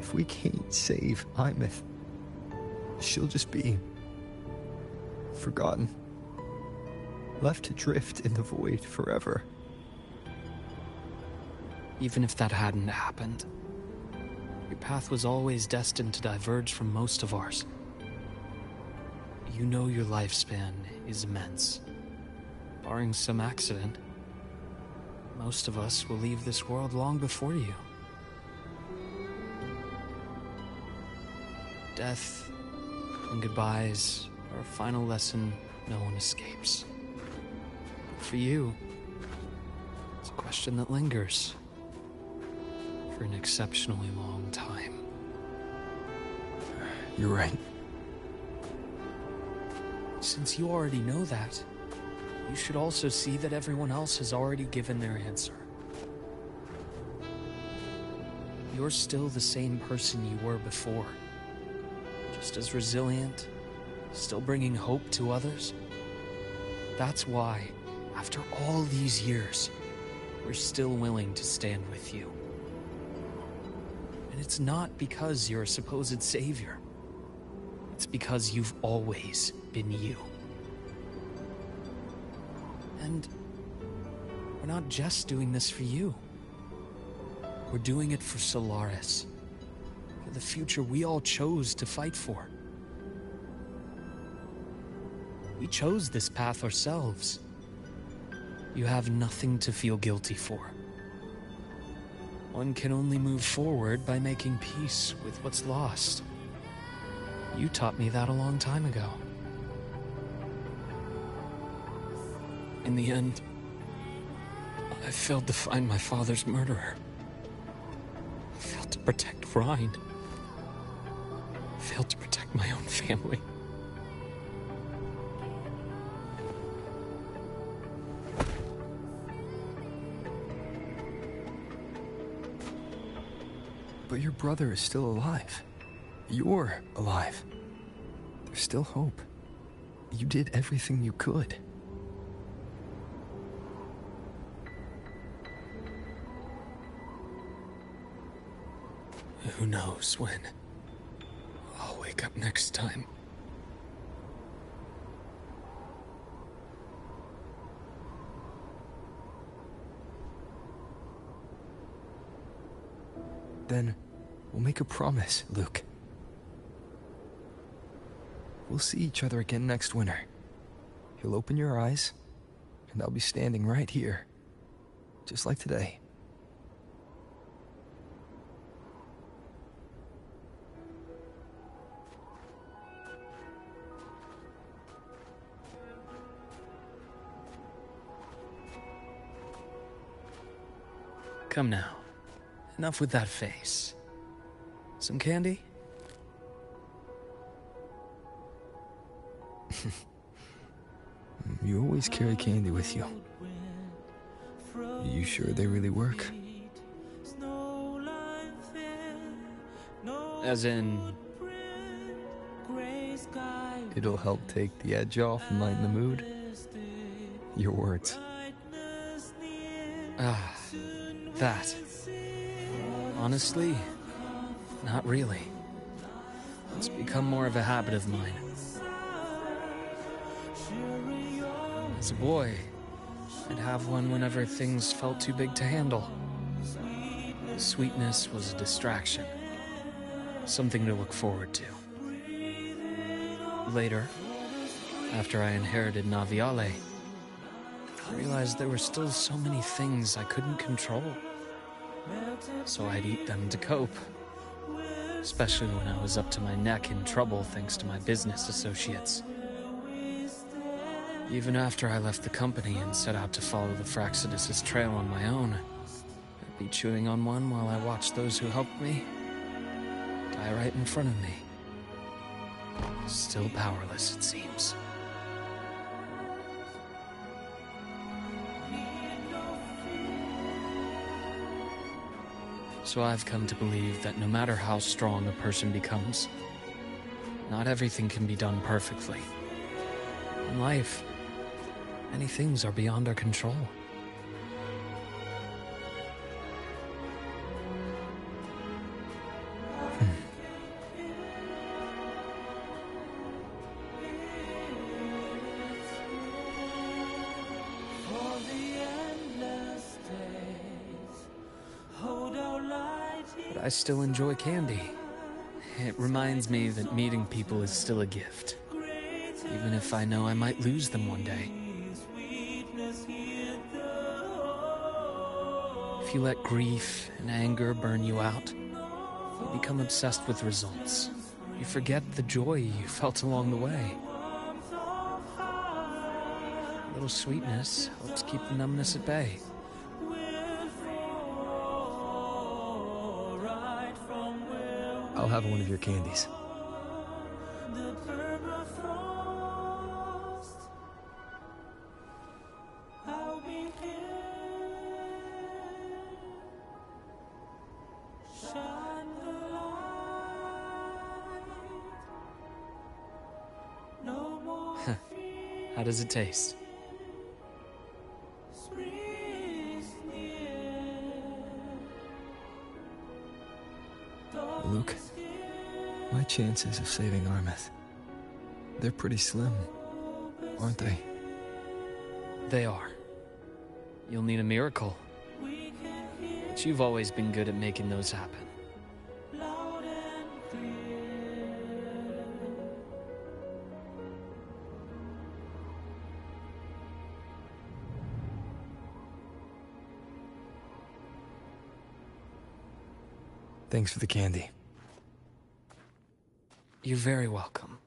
If we can't save Imeth, she'll just be forgotten, left to drift in the void forever. Even if that hadn't happened, your path was always destined to diverge from most of ours. You know your lifespan is immense. Barring some accident, most of us will leave this world long before you. Death and goodbyes are a final lesson no one escapes. But for you, it's a question that lingers for an exceptionally long time. You're right. Since you already know that, you should also see that everyone else has already given their answer. You're still the same person you were before. Just as resilient, still bringing hope to others. That's why, after all these years, we're still willing to stand with you. And it's not because you're a supposed savior. It's because you've always been you. And we're not just doing this for you. We're doing it for Solaris. For the future we all chose to fight for. We chose this path ourselves. You have nothing to feel guilty for. One can only move forward by making peace with what's lost. You taught me that a long time ago. In the end, I failed to find my father's murderer. I failed to protect Rhine. I failed to protect my own family. But your brother is still alive. You're alive. There's still hope. You did everything you could. Who knows when I'll wake up next time. Then we'll make a promise, Luke. We'll see each other again next winter. You'll open your eyes, and I'll be standing right here, just like today. Come now. Enough with that face. Some candy? You always carry candy with you. You sure they really work? As in... It'll help take the edge off and lighten the mood? Your words. Ah, that. Honestly, not really. It's become more of a habit of mine. As a boy, I'd have one whenever things felt too big to handle. The sweetness was a distraction. Something to look forward to. Later, after I inherited Naviale, I realized there were still so many things I couldn't control. So I'd eat them to cope. Especially when I was up to my neck in trouble thanks to my business associates. Even after I left the company and set out to follow the Fraxidus' trail on my own, I'd be chewing on one while I watched those who helped me die right in front of me. Still powerless, it seems. So I've come to believe that no matter how strong a person becomes, not everything can be done perfectly. In life, many things are beyond our control. But I still enjoy candy. It reminds me that meeting people is still a gift, even if I know I might lose them one day. If you let grief and anger burn you out, you become obsessed with results. You forget the joy you felt along the way. A little sweetness helps keep the numbness at bay. I'll have one of your candies. How does it taste? Luke, my chances of saving Armith, they're pretty slim, aren't they? They are. You'll need a miracle. But you've always been good at making those happen. Thanks for the candy. You're very welcome.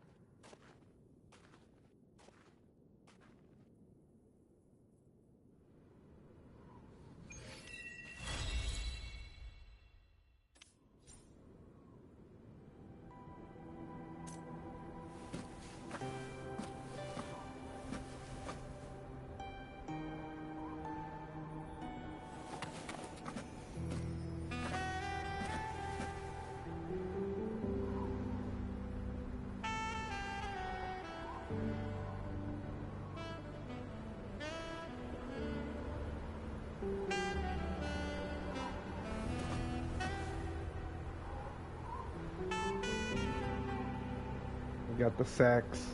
We got the sax.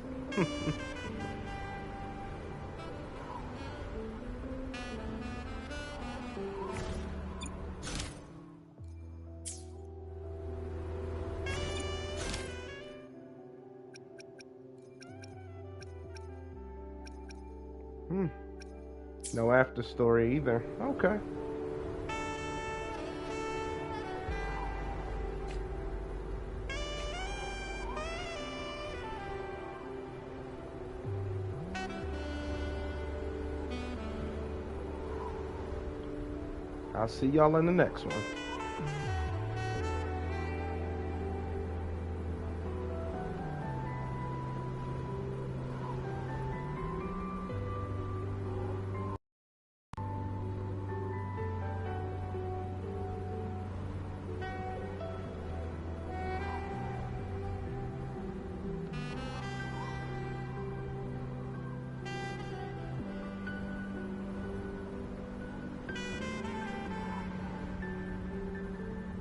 No after story either. Okay. I'll see y'all in the next one.